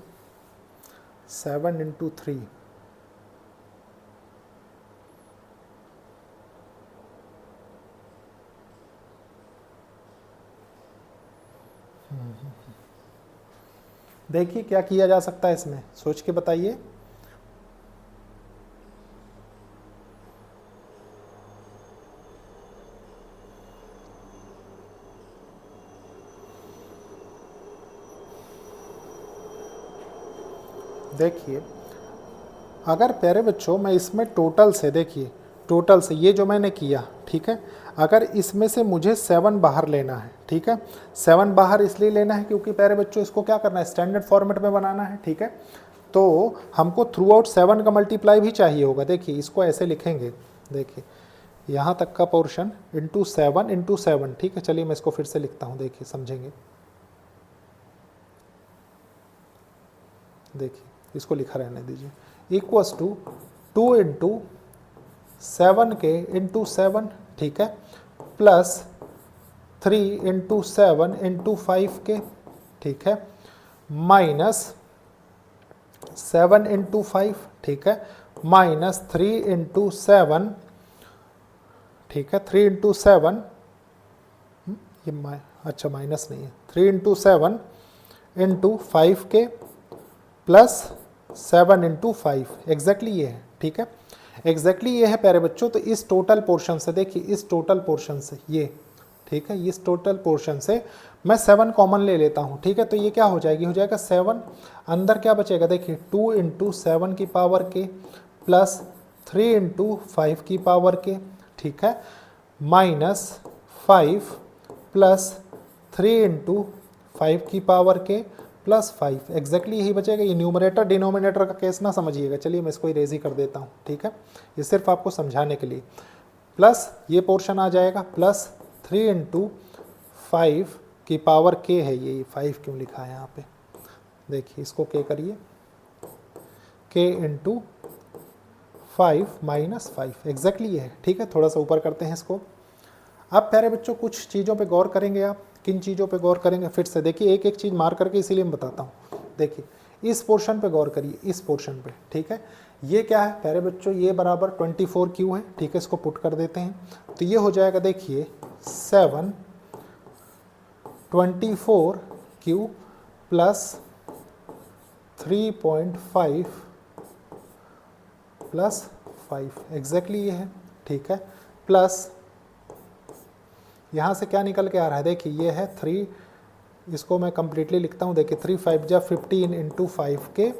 7 इंटू 3, देखिए क्या किया जा सकता है इसमें, सोच के बताइए। देखिए अगर प्यारे बच्चों मैं इसमें टोटल से, देखिए टोटल से ये जो मैंने किया, ठीक है, अगर इसमें से मुझे 7 बाहर लेना है, ठीक है, 7 बाहर इसलिए लेना है क्योंकि प्यारे बच्चों इसको क्या करना है, स्टैंडर्ड फॉर्मेट में बनाना है। ठीक है, तो हमको थ्रू आउट 7 का मल्टीप्लाई भी चाहिए होगा। देखिए इसको ऐसे लिखेंगे, देखिए यहाँ तक का पोर्शन इंटू 7, ठीक है, चलिए मैं इसको फिर से लिखता हूँ, देखिए समझेंगे। देखिए इसको लिखा रहने दीजिए, इक्वल्स टू 2 इंटू 7 के इंटू 7, ठीक है, प्लस 3 इंटू 7 इंटू 5 के, ठीक है, माइनस 7 इंटू 5, ठीक है, माइनस 3 इंटू 7, ठीक है, 3 इंटू 7, ये अच्छा माइनस नहीं है, 3 इंटू 7 इंटू 5 के प्लस 7 इंटू 5, एग्जैक्टली ये है। ठीक है, एग्जैक्टली ये है प्यारे बच्चों। तो इस टोटल पोर्शन से, देखिए इस टोटल पोर्शन से ये, ठीक है, इस टोटल पोर्शन से मैं 7 कॉमन ले लेता हूँ। ठीक है, तो ये क्या हो जाएगी, हो जाएगा 7, अंदर क्या बचेगा, देखिए 2 इंटू 7 की पावर के प्लस 3 इंटू 5 की पावर के, ठीक है, माइनस 5 प्लस 3 इंटू 5 की पावर के प्लस 5, एग्जैक्टली यही बचेगा। ये न्यूमरेटर डिनोमिनेटर का केस ना समझिएगा, चलिए मैं इसको इरेज ही कर देता हूँ। ठीक है, ये सिर्फ आपको समझाने के लिए, प्लस ये पोर्शन आ जाएगा प्लस 3 इंटू 5 की पावर के है, ये 5 क्यों लिखा है यहाँ पे, देखिए इसको के करिए, के इंटू 5 माइनस 5, एग्जैक्टली ये है। ठीक है, थोड़ा सा ऊपर करते हैं इसको। अब प्यारे बच्चों कुछ चीज़ों पे गौर करेंगे आप, किन चीज़ों पे गौर करेंगे, फिर से देखिए एक एक चीज़ मार करके इसीलिए मैं बताता हूँ। देखिए इस पोर्शन पे गौर करिए, इस पोर्शन पे, ठीक है। ये क्या है प्यारे बच्चों, ये बराबर 24Q है, ठीक है। इसको पुट कर देते हैं तो ये हो जाएगा देखिए 7 24Q प्लस 3.5 प्लस 5, एग्जैक्टली ये है, ठीक है। प्लस यहाँ से क्या निकल के आ रहा है, देखिए ये है 3, इसको मैं कंप्लीटली लिखता हूँ, देखिए 3 5 जा 15 इंटू 5 के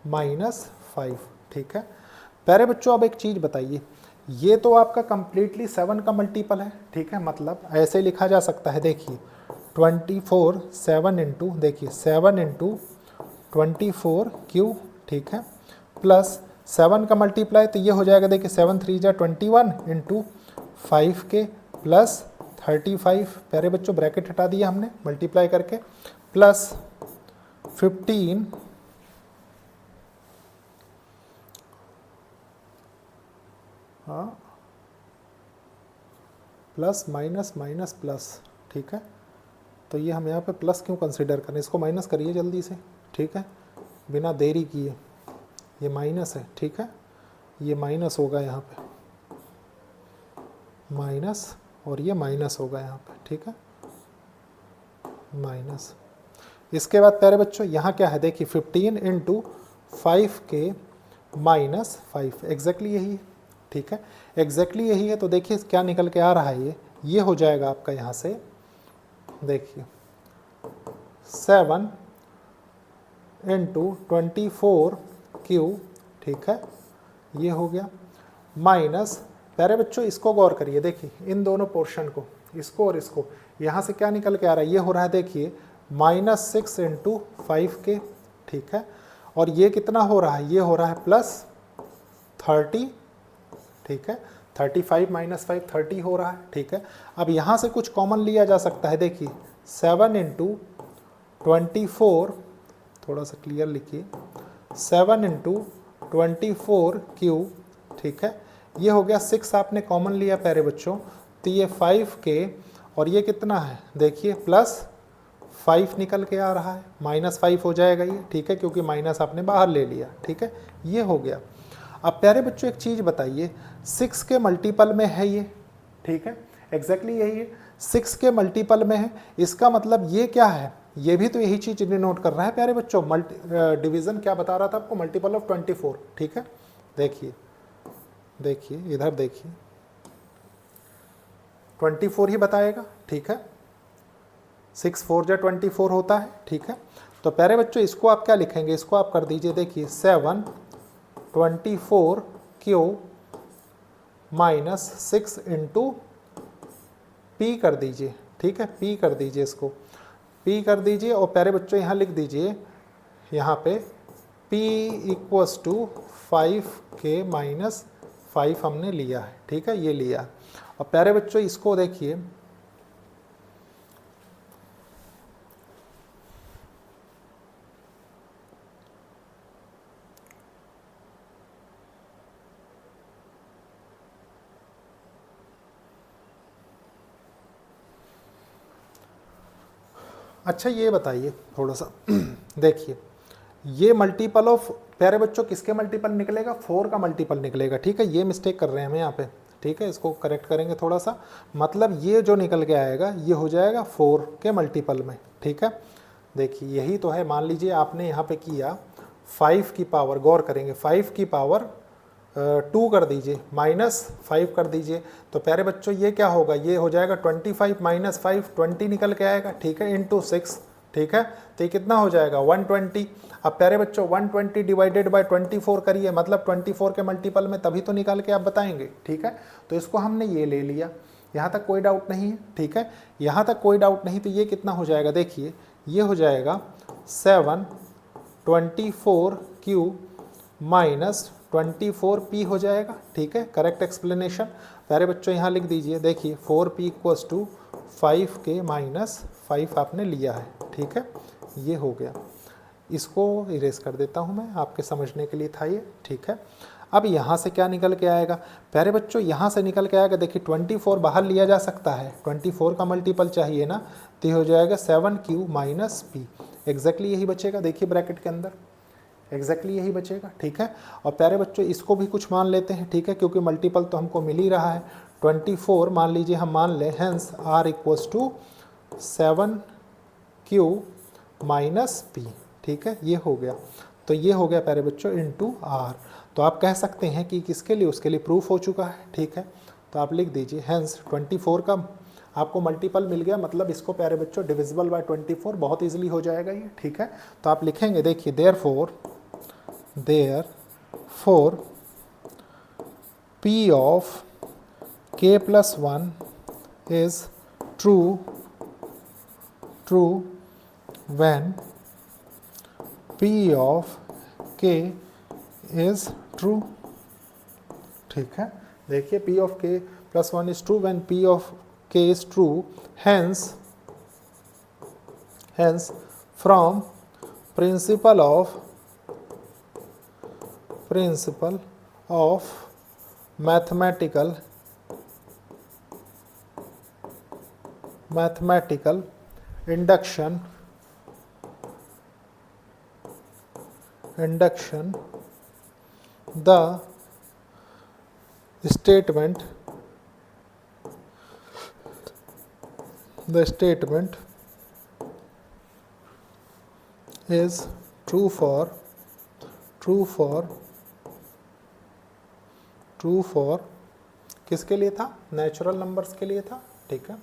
-5, ठीक है। प्यारे बच्चों अब एक चीज़ बताइए, ये तो आपका कंप्लीटली 7 का मल्टीपल है, ठीक है। मतलब ऐसे लिखा जा सकता है, देखिए 24 7 इंटू, देखिए 7 इंटू 24Q, ठीक है, प्लस 7 का मल्टीप्लाई तो ये हो जाएगा, देखिए 7 3 जा 21 इंटू 5 के प्लस 35, प्यारे बच्चों ब्रैकेट हटा दिया हमने मल्टीप्लाई करके, plus 15 plus minus minus plus, ठीक है। तो ये हम यहाँ पे प्लस क्यों कंसीडर करें, इसको माइनस करिए जल्दी से, ठीक है, बिना देरी किए। ये माइनस है, ठीक है, ये माइनस होगा यहाँ पे, माइनस, और ये माइनस होगा यहाँ पे, ठीक है, माइनस। इसके बाद प्यारे बच्चों यहाँ क्या है, देखिए 15 इंटू 5 के -5, एग्जैक्टली यही है, ठीक है, एग्जैक्टली यही है। तो देखिए क्या निकल के आ रहा है, ये हो जाएगा आपका यहाँ से, देखिए 7 इंटू 24Q, ठीक है, ये हो गया, माइनस, प्यारे बच्चों इसको गौर करिए, देखिए इन दोनों पोर्शन को, इसको और इसको, यहाँ से क्या निकल के आ रहा है, ये हो रहा है देखिए -6 इंटू 5 के, ठीक है, और ये कितना हो रहा है, ये हो रहा है +30, ठीक है, 35 -5 30 हो रहा है, ठीक है। अब यहाँ से कुछ कॉमन लिया जा सकता है, देखिए 7 इंटू 24, थोड़ा सा क्लियर लिखिए, 7 इंटू 24Q, ठीक है, ये हो गया 6 आपने कॉमन लिया प्यारे बच्चों, तो ये 5K, और ये कितना है, देखिए +5 निकल के आ रहा है, -5 हो जाएगा ये, ठीक है, क्योंकि माइनस आपने बाहर ले लिया, ठीक है, ये हो गया। अब प्यारे बच्चों एक चीज़ बताइए, 6 के मल्टीपल में है ये, ठीक है, एग्जैक्टली यही है, 6 के मल्टीपल में है, इसका मतलब ये क्या है, ये भी तो यही चीज़ डिनोट कर रहा है प्यारे बच्चों, डिवीज़न क्या बता रहा था आपको, मल्टीपल ऑफ 24, ठीक है। देखिए देखिए इधर देखिए 24 ही बताएगा, ठीक है, 6 4 जा 24 होता है, ठीक है। तो प्यारे बच्चों इसको आप क्या लिखेंगे, इसको आप कर दीजिए, देखिए 7 24Q -6 इंटू P कर दीजिए, ठीक है, P कर दीजिए, इसको P कर दीजिए, और प्यारे बच्चों यहाँ लिख दीजिए, यहाँ पे P = 5K -5 हमने लिया है, ठीक है, ये लिया। और प्यारे बच्चों इसको देखिए, अच्छा ये बताइए थोड़ा सा देखिए, ये मल्टीपल ऑफ, प्यारे बच्चों किसके मल्टीपल निकलेगा, 4 का मल्टीपल निकलेगा, ठीक है, ये मिस्टेक कर रहे हैं हम यहाँ पे, ठीक है, इसको करेक्ट करेंगे थोड़ा सा, मतलब ये जो निकल के आएगा ये हो जाएगा 4 के मल्टीपल में, ठीक है। देखिए यही तो है, मान लीजिए आपने यहाँ पे किया 5 की पावर, गौर करेंगे 5 की पावर 2 कर दीजिए, -5 कर दीजिए, तो प्यारे बच्चों ये क्या होगा, ये हो जाएगा 25 -5 20 निकल के आएगा, ठीक है, इंटू 6, ठीक है, तो ये कितना हो जाएगा 120। अब प्यारे बच्चों 120 डिवाइडेड बाय 24 करिए, मतलब 24 के मल्टीपल में तभी तो निकाल के आप बताएंगे, ठीक है। तो इसको हमने ये ले लिया, यहाँ तक कोई डाउट नहीं है, ठीक है, यहाँ तक कोई डाउट नहीं। तो ये कितना हो जाएगा, देखिए ये हो जाएगा 7 24Q -24P हो जाएगा, ठीक है, करेक्ट एक्सप्लेनेशन। प्यारे बच्चों यहाँ लिख दीजिए, देखिए 4P = 5K -5 आपने लिया है, ठीक है, ये हो गया। इसको इरेज कर देता हूँ मैं, आपके समझने के लिए था ये, ठीक है। अब यहाँ से क्या निकल के आएगा प्यारे बच्चों, यहाँ से निकल के आएगा, देखिए 24 बाहर लिया जा सकता है, 24 का मल्टीपल चाहिए ना, तो हो जाएगा 7Q -P, एग्जैक्टली यही बचेगा, देखिए ब्रैकेट के अंदर एग्जैक्टली यही बचेगा, ठीक है। और प्यारे बच्चों इसको भी कुछ मान लेते हैं, ठीक है, क्योंकि मल्टीपल तो हमको मिल ही रहा है। 24 मान लीजिए हम मान लें, hence r equals to 7q minus p, ठीक है, ये हो गया। तो ये हो गया प्यारे बच्चों इनटू r। तो आप कह सकते हैं कि किसके लिए, उसके लिए प्रूफ हो चुका है, ठीक है। तो आप लिख दीजिए हेंस 24 का आपको मल्टीपल मिल गया, मतलब इसको प्यारे बच्चों डिविजिबल बाय 24 बहुत इजीली हो जाएगा ये, ठीक है। तो आप लिखेंगे, देखिए therefore p of k plus 1 is true when p of k is true, ठीक है। देखिए p of k plus 1 is true when p of k is true, hence from principle of mathematical induction the statement is true for किसके लिए था, natural numbers के लिए था, ठीक है।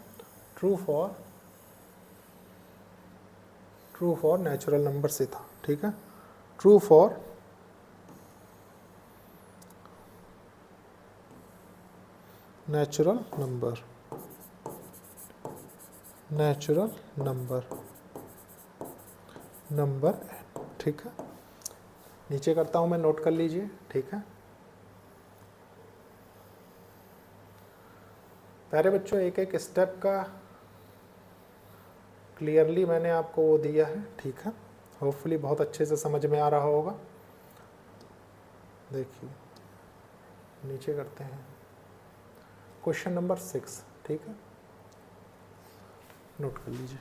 ट्रू फॉर नेचुरल नंबर से था, ठीक है। ट्रू फॉर नेचुरल नंबर, ठीक है। नीचे करता हूं मैं, नोट कर लीजिए, ठीक है। प्यारे बच्चों एक एक स्टेप का क्लियरली मैंने आपको वो दिया है, ठीक है। होपफुली बहुत अच्छे से समझ में आ रहा होगा। देखिए नीचे करते हैं क्वेश्चन नंबर 6, ठीक है, नोट कर लीजिए।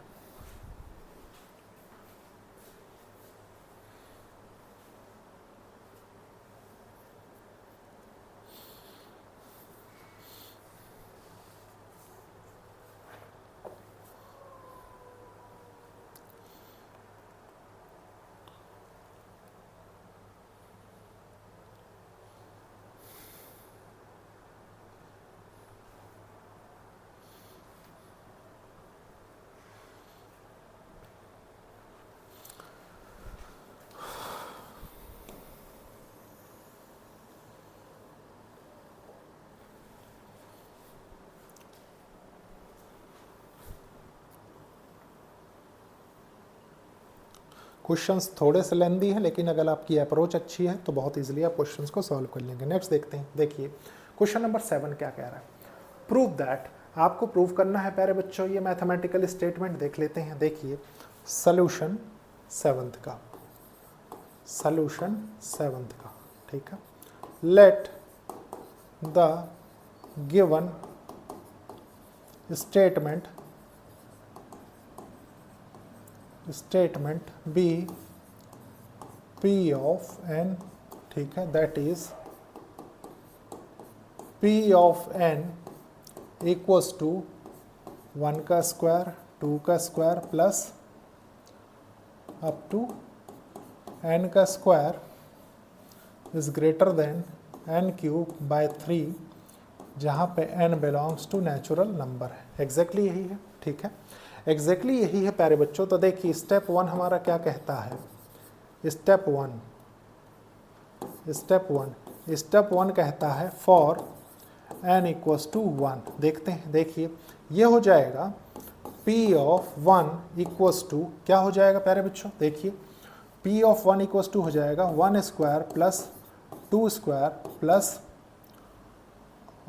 क्वेश्चंस थोड़े से लेंदी हैं, लेकिन अगर आपकी अप्रोच अच्छी है तो बहुत इजीली आप क्वेश्चंस को सॉल्व कर लेंगे। नेक्स्ट देखते हैं, देखिए क्वेश्चन नंबर 7 क्या कह रहा है। प्रूव दैट, आपको प्रूव करना है प्यारे बच्चों ये मैथमेटिकल स्टेटमेंट देख लेते हैं। देखिए सॉल्यूशन 7th का, ठीक है। Let the given statement be p of n, ठीक है, that is p of n equals to 1 का स्क्वायर 2 का square plus up to n का square is greater than n cube by 3, जहाँ पे n belongs to natural number है। Exactly यही है, ठीक है, एग्जैक्टली यही है प्यारे बच्चों। तो देखिए स्टेप 1 हमारा क्या कहता है। स्टेप 1 कहता है फॉर n इक्वल्स टू 1। देखते हैं, देखिए ये हो जाएगा p ऑफ 1 इक्वल्स टू, क्या हो जाएगा प्यारे बच्चों, देखिए p ऑफ 1 इक्वल्स टू हो जाएगा 1 स्क्वायर प्लस 2 स्क्वायर प्लस,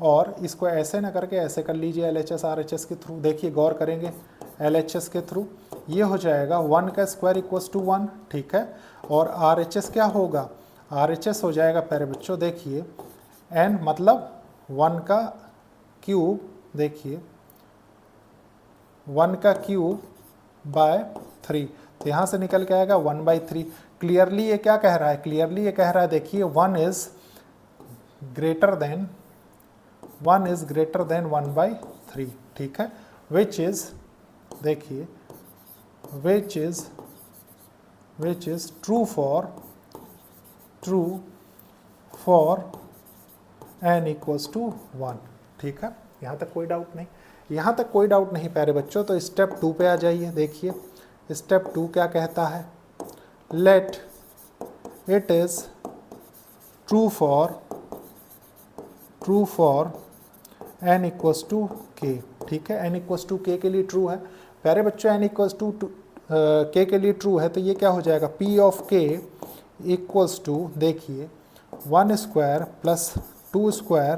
और इसको ऐसे ना करके ऐसे कर लीजिए LHS RHS के थ्रू। देखिए गौर करेंगे LHS के थ्रू, ये हो जाएगा 1 का स्क्वायर इक्वल्स टू 1, ठीक है। और RHS क्या होगा, RHS हो जाएगा प्यारे बच्चों, देखिए n मतलब 1 का क्यूब, देखिए 1 का क्यूब बाय 3। तो यहाँ से निकल के आएगा 1/3। क्लियरली ये क्या कह रहा है, क्लियरली ये कह रहा है देखिए 1 इज ग्रेटर देन 1/3, ठीक है, विच इज देखिए which is true for n equals to 1, ठीक है। यहाँ तक कोई डाउट नहीं, यहाँ तक कोई डाउट नहीं प्यारे बच्चों। तो स्टेप 2 पे आ जाइए। देखिए स्टेप 2 क्या कहता है, let it is true for n equals to k, ठीक है। n इक्वल्स टू k के लिए ट्रू है प्यारे बच्चों, n इक्वल्स टू k के लिए ट्रू है, तो ये क्या हो जाएगा, p of k equals to देखिए 1 square plus 2 square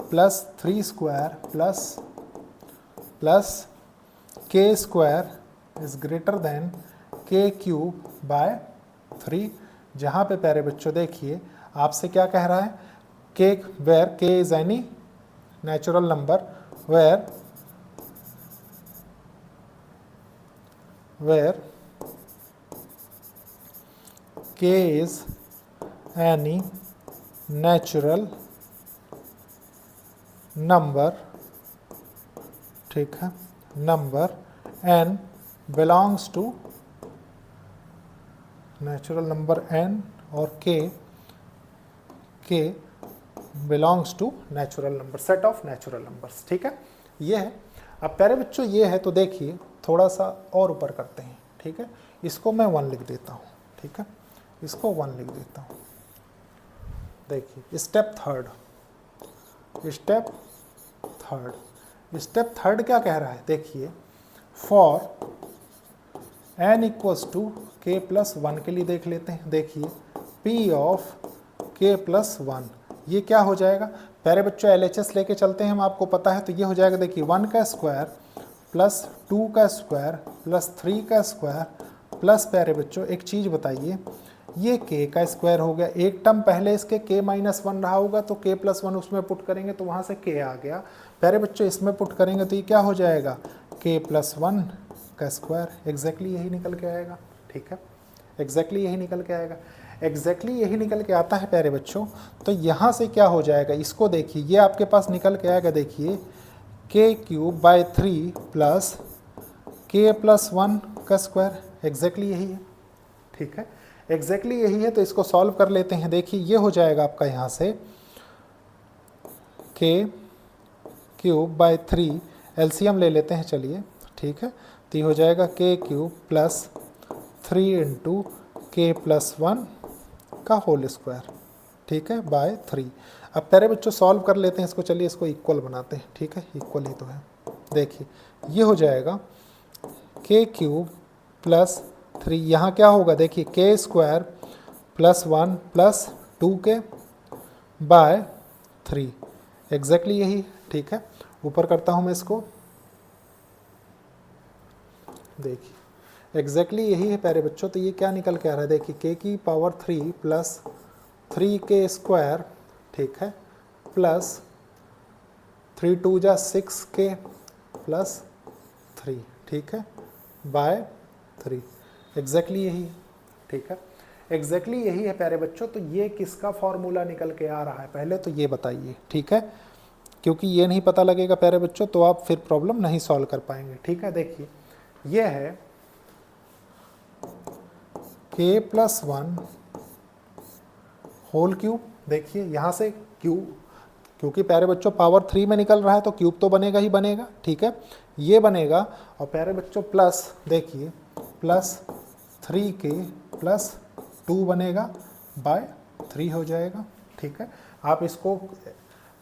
plus 3 square plus k square is greater than k cube by 3, जहाँ पे प्यारे बच्चों देखिए आपसे क्या कह रहा है, k where k is any natural number where k is any natural number, ठीक है, number n belongs to natural number n और k belongs to natural number, set of natural numbers, ठीक है। ये है। अब प्यारे बच्चों ये है, तो देखिए थोड़ा सा और ऊपर करते हैं, ठीक है। इसको मैं 1 लिख देता हूँ, ठीक है, इसको 1 लिख देता हूँ। देखिए स्टेप थर्ड क्या कह रहा है, देखिए for n equals to k plus 1 के लिए देख लेते हैं। देखिए p ऑफ k प्लस 1, ये क्या हो जाएगा प्यारे बच्चों, LHS लेके चलते हैं हम, आपको पता है, तो ये हो जाएगा देखिए 1 का स्क्वायर प्लस 2 का स्क्वायर प्लस 3 का स्क्वायर प्लस प्यारे बच्चों एक चीज़ बताइए, ये k का स्क्वायर हो गया। एक टर्म पहले इसके k माइनस 1 रहा होगा, तो k प्लस 1 उसमें पुट करेंगे तो वहाँ से k आ गया। प्यारे बच्चों इसमें पुट करेंगे तो ये क्या हो जाएगा, k प्लस 1 का स्क्वायर। एग्जैक्टली यही निकल के आएगा, ठीक है, एग्जैक्टली यही निकल के आएगा, एग्जैक्टली यही निकल के आता है प्यारे बच्चों। तो यहाँ से क्या हो जाएगा, इसको देखिए ये आपके पास निकल के आएगा, देखिए k cube by 3 plus k plus 1 का स्क्वायर। एग्जैक्टली यही है, ठीक है, एग्जैक्टली यही है। तो इसको सॉल्व कर लेते हैं। देखिए ये हो जाएगा आपका यहाँ से k क्यूब बाय 3, एलसीएम ले लेते हैं चलिए, ठीक है। तो ये हो जाएगा k cube plus 3 into k plus 1 का होल स्क्वायर, ठीक है, बाय 3। अब प्यारे बच्चों सॉल्व कर लेते हैं इसको, चलिए इसको इक्वल बनाते हैं, ठीक है, इक्वल ही तो है। देखिए ये हो जाएगा k क्यूब प्लस 3, यहाँ क्या होगा देखिए k square plus 1 plus 2k by 3, exactly यही, ठीक है। ऊपर करता हूँ मैं इसको, देखिए एग्जैक्टली यही है प्यारे बच्चों। तो ये क्या निकल के आ रहा है, देखिए k की पावर 3 प्लस 3k स्क्वायर, ठीक है, प्लस 3 2 जा 6k प्लस 3, ठीक है, बाय 3, एग्जैक्टली यही, ठीक है, एग्जैक्टली यही है प्यारे बच्चों। तो ये किसका फॉर्मूला निकल के आ रहा है, पहले तो ये बताइए, ठीक है, क्योंकि ये नहीं पता लगेगा प्यारे बच्चों तो आप फिर प्रॉब्लम नहीं सॉल्व कर पाएंगे, ठीक है। देखिए ये है k प्लस 1 होल क्यूब। देखिए यहाँ से क्यूब, क्योंकि प्यारे बच्चों पावर 3 में निकल रहा है तो क्यूब तो बनेगा ही बनेगा, ठीक है, ये बनेगा। और प्यारे बच्चों प्लस, देखिए प्लस 3k प्लस 2 बनेगा बाय 3 हो जाएगा, ठीक है। आप इसको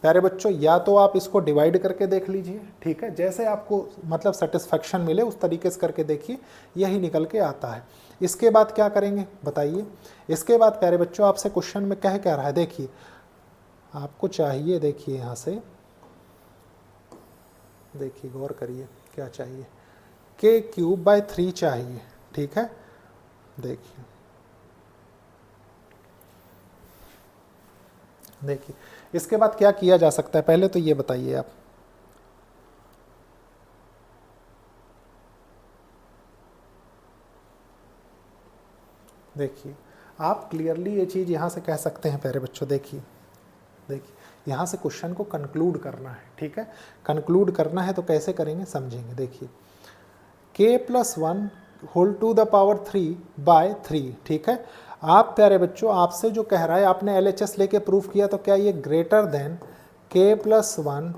प्यारे बच्चों या तो आप इसको डिवाइड करके देख लीजिए, ठीक है, जैसे आपको मतलब सेटिस्फैक्शन मिले उस तरीके से करके देखिए, यही निकल के आता है। इसके बाद क्या करेंगे बताइए, इसके बाद प्यारे बच्चों आपसे क्वेश्चन में कह क्या रहा है, देखिए आपको चाहिए, देखिए यहाँ से देखिए गौर करिए क्या चाहिए, k क्यूब बाय 3 चाहिए, ठीक है। देखिए देखिए इसके बाद क्या किया जा सकता है, पहले तो ये बताइए आप, देखिए आप क्लियरली ये चीज़ यहाँ से कह सकते हैं प्यारे बच्चों। देखिए यहाँ से क्वेश्चन को कंक्लूड करना है, ठीक है। कंक्लूड करना है तो कैसे करेंगे समझेंगे। देखिए k+1 whole to the power 3/3, ठीक है। आप प्यारे बच्चों, आपसे जो कह रहा है, आपने LHS लेके प्रूफ किया, तो क्या ये greater than k+1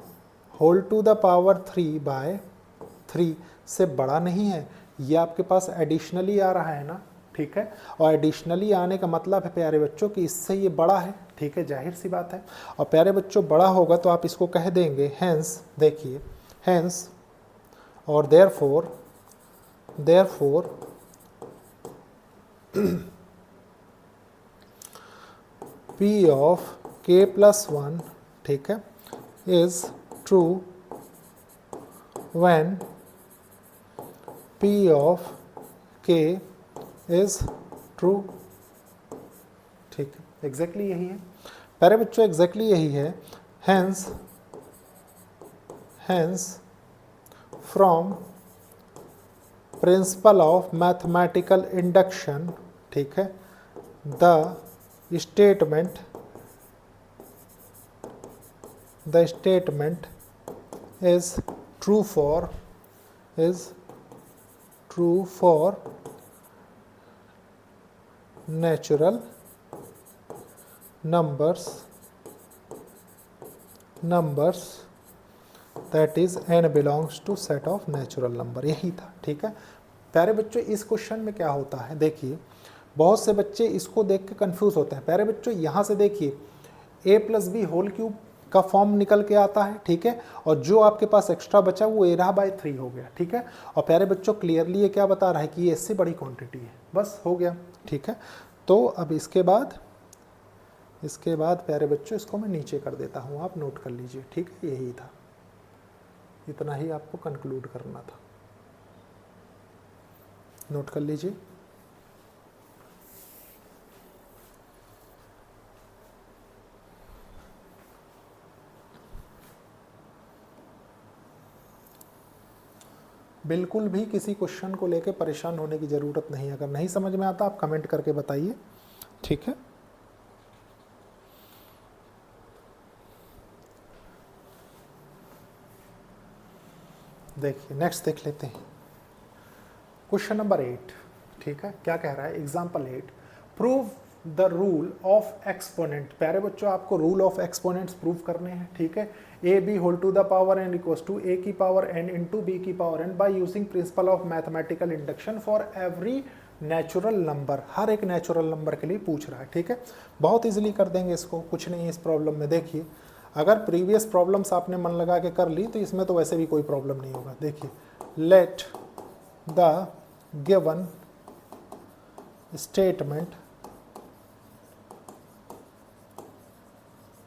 whole to the power 3/3 से बड़ा नहीं है? ये आपके पास एडिशनली आ रहा है ना, ठीक है। और एडिशनली आने का मतलब है प्यारे बच्चों कि इससे ये बड़ा है, ठीक है, जाहिर सी बात है। और प्यारे बच्चों बड़ा होगा तो आप इसको कह देंगे हेंस, देखिए हेंस और देयरफॉर P ऑफ k+1, ठीक है, is true when P of k is true, ठीक है। एग्जैक्टली यही है प्यारे बच्चों, एग्जैक्टली यही है। Hence from principal of mathematical induction, ठीक है, the statement is true for natural numbers that is n belongs to set of natural number, यही था, ठीक है। प्यारे बच्चों इस क्वेश्चन में क्या होता है, देखिए बहुत से बच्चे इसको देख के कंफ्यूज होते हैं। प्यारे बच्चों यहाँ से देखिए a+b होल क्यूब का फॉर्म निकल के आता है, ठीक है, और जो आपके पास एक्स्ट्रा बचा वो a/3 हो गया, ठीक है। और प्यारे बच्चों क्लियरली ये क्या बता रहा है कि ये इससे बड़ी क्वांटिटी है, बस हो गया, ठीक है। तो अब इसके बाद प्यारे बच्चों इसको मैं नीचे कर देता हूँ, आप नोट कर लीजिए, ठीक है। यही था, इतना ही आपको कंक्लूड करना था, नोट कर लीजिए। बिल्कुल भी किसी क्वेश्चन को लेके परेशान होने की ज़रूरत नहीं है। अगर नहीं समझ में आता आप कमेंट करके बताइए, ठीक है। देखिए नेक्स्ट देख लेते हैं क्वेश्चन नंबर 8, ठीक है। क्या कह रहा है, example 8, prove the rule of exponent. प्यारे बच्चों आपको रूल ऑफ एक्सपोनेंट्स प्रूव करने हैं, ठीक है। ab whole to the power n equals to a की पावर n इंटू b की power n by using principle of mathematical induction for every natural number. हर एक नेचुरल नंबर के लिए पूछ रहा है, ठीक है। बहुत इजीली कर देंगे इसको, कुछ नहीं है इस प्रॉब्लम में। देखिए अगर प्रीवियस प्रॉब्लम्स आपने मन लगा के कर ली तो इसमें तो वैसे भी कोई प्रॉब्लम नहीं होगा। देखिए let the given statement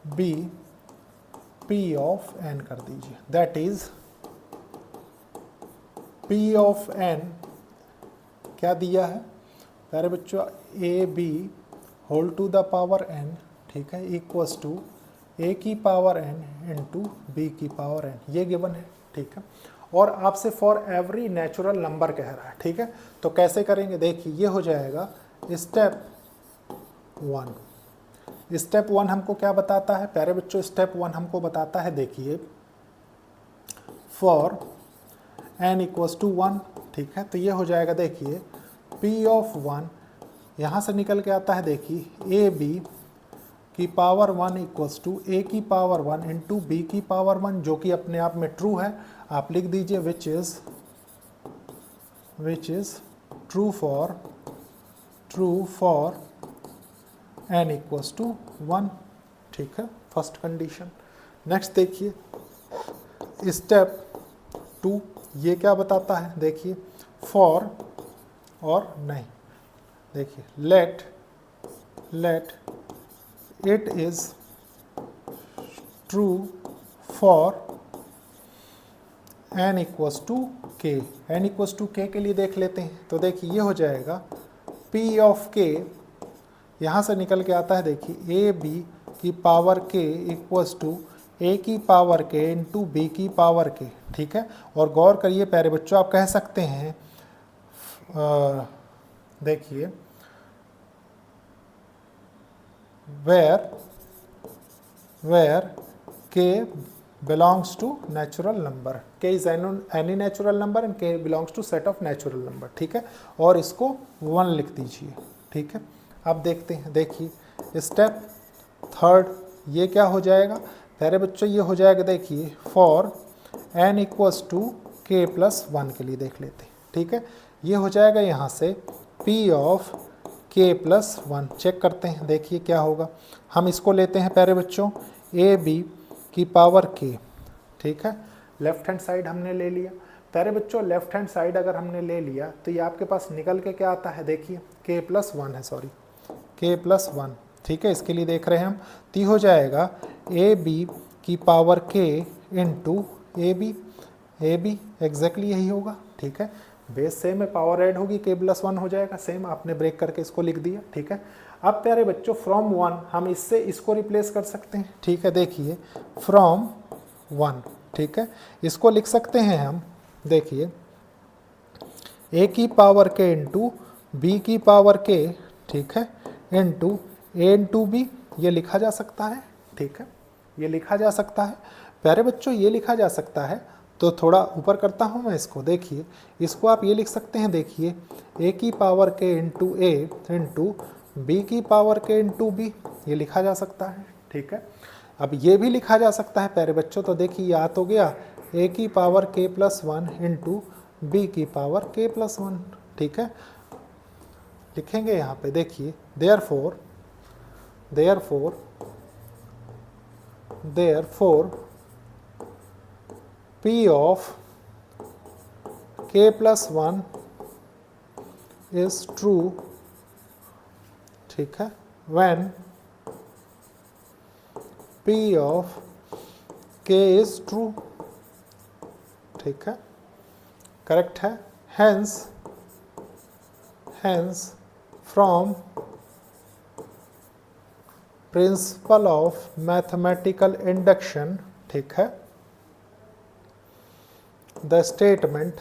be P of n कर दीजिए, that is P of n क्या दिया है प्यारे बच्चों, ab whole to the power n, ठीक है, इक्वल्स टू a की पावर n इंटू b की पावर n, ये गिवन है, ठीक है। और आपसे फॉर एवरी नेचुरल नंबर कह रहा है, ठीक है। तो कैसे करेंगे, देखिए ये हो जाएगा स्टेप 1। स्टेप 1 हमको क्या बताता है प्यारे बच्चों, स्टेप 1 हमको बताता है, देखिए फॉर n इक्वल्स टू 1, ठीक है। तो ये हो जाएगा, देखिए P ऑफ 1 यहाँ से निकल के आता है, देखिए a b की पावर 1 इक्वल्स टू a की पावर 1 इंटू b की पावर 1, जो कि अपने आप में ट्रू है। आप लिख दीजिए which is true for n equals to 1, ठीक है, फर्स्ट कंडीशन। नेक्स्ट देखिए स्टेप 2, ये क्या बताता है, देखिए फॉर और नहीं, देखिए let it is true for n equals to k। n equals to k के लिए देख लेते हैं, तो देखिए ये हो जाएगा P ऑफ k, यहाँ से निकल के आता है, देखिए ab की power k equals to a की पावर k इंटू b की पावर k, ठीक है। और गौर करिए प्यारे बच्चों, आप कह सकते हैं देखिए where k belongs to natural number, k is any natural number and k belongs to set of natural number, ठीक है। और इसको 1 लिख दीजिए, ठीक है। अब देखते हैं, देखिए स्टेप थर्ड, ये क्या हो जाएगा प्यारे बच्चों, ये हो जाएगा, देखिए for n equals to k plus 1 के लिए देख लेते हैं, ठीक है। ये हो जाएगा यहाँ से p of k plus 1, check करते हैं, देखिए क्या होगा। हम इसको लेते हैं प्यारे बच्चों ए बी की पावर k, ठीक है। लेफ्ट हैंड साइड हमने ले लिया प्यारे बच्चों। लेफ्ट हैंड साइड अगर हमने ले लिया तो ये आपके पास निकल के क्या आता है, देखिए k प्लस 1 है, सॉरी k प्लस 1, ठीक है। इसके लिए देख रहे हैं हम, तो हो जाएगा ए बी की power k into A B exactly यही होगा, ठीक है। बेस सेम है, पावर ऐड होगी, k प्लस 1 हो जाएगा, सेम आपने ब्रेक करके इसको लिख दिया, ठीक है। अब प्यारे बच्चों फ्रॉम 1 हम इससे इसको रिप्लेस कर सकते हैं, ठीक है। देखिए फ्रॉम 1, ठीक है, इसको लिख सकते हैं हम, देखिए a की पावर k इंटू बी की पावर k, ठीक है, इंटू a इंटू बी, ये लिखा जा सकता है, ठीक है, ये लिखा जा सकता है प्यारे बच्चों, ये लिखा जा सकता है। तो थोड़ा ऊपर करता हूँ मैं इसको, देखिए इसको आप ये लिख सकते हैं, देखिए a की पावर k इंटू ए इंटू बी की पावर k इंटू बी, ये लिखा जा सकता है, ठीक है। अब ये भी लिखा जा सकता है प्यारे बच्चों, तो देखिए या तो गया a की power k plus 1 into b की पावर k प्लस 1, ठीक है। लिखेंगे यहाँ पे, देखिए therefore p of k plus 1 is true, ठीक है, when p of k is true, ठीक है, करेक्ट है। hence from principal of mathematical induction, ठीक है, the statement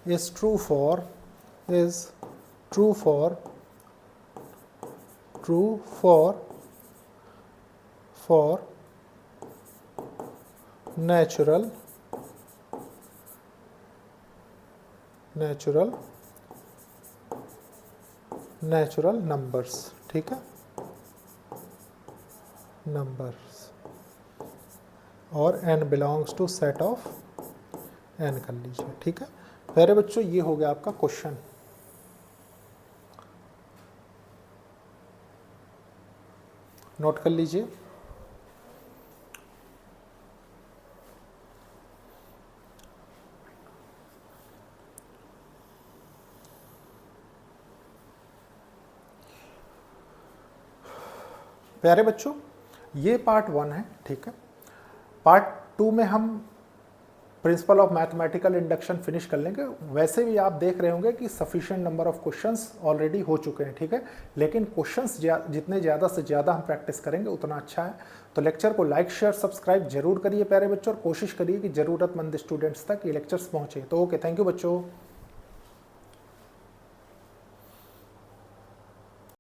is true for natural numbers, ठीक है, numbers, और n belongs to set of n कर लीजिए, ठीक है। प्यारे बच्चों ये हो गया आपका क्वेश्चन। नोट कर लीजिए। प्यारे बच्चों ये पार्ट 1 है, ठीक है। पार्ट 2 में हम principal of mathematical induction finish कर लेंगे। वैसे भी आप देख रहे होंगे कि sufficient number of questions already हो चुके हैं, ठीक है, लेकिन क्वेश्चंस जितने ज़्यादा से ज़्यादा हम प्रैक्टिस करेंगे उतना अच्छा है। तो लेक्चर को लाइक शेयर सब्सक्राइब जरूर करिए प्यारे बच्चों, और कोशिश करिए कि ज़रूरतमंद स्टूडेंट्स तक ये लेक्चर्स पहुँचे। तो ओके, थैंक यू बच्चों।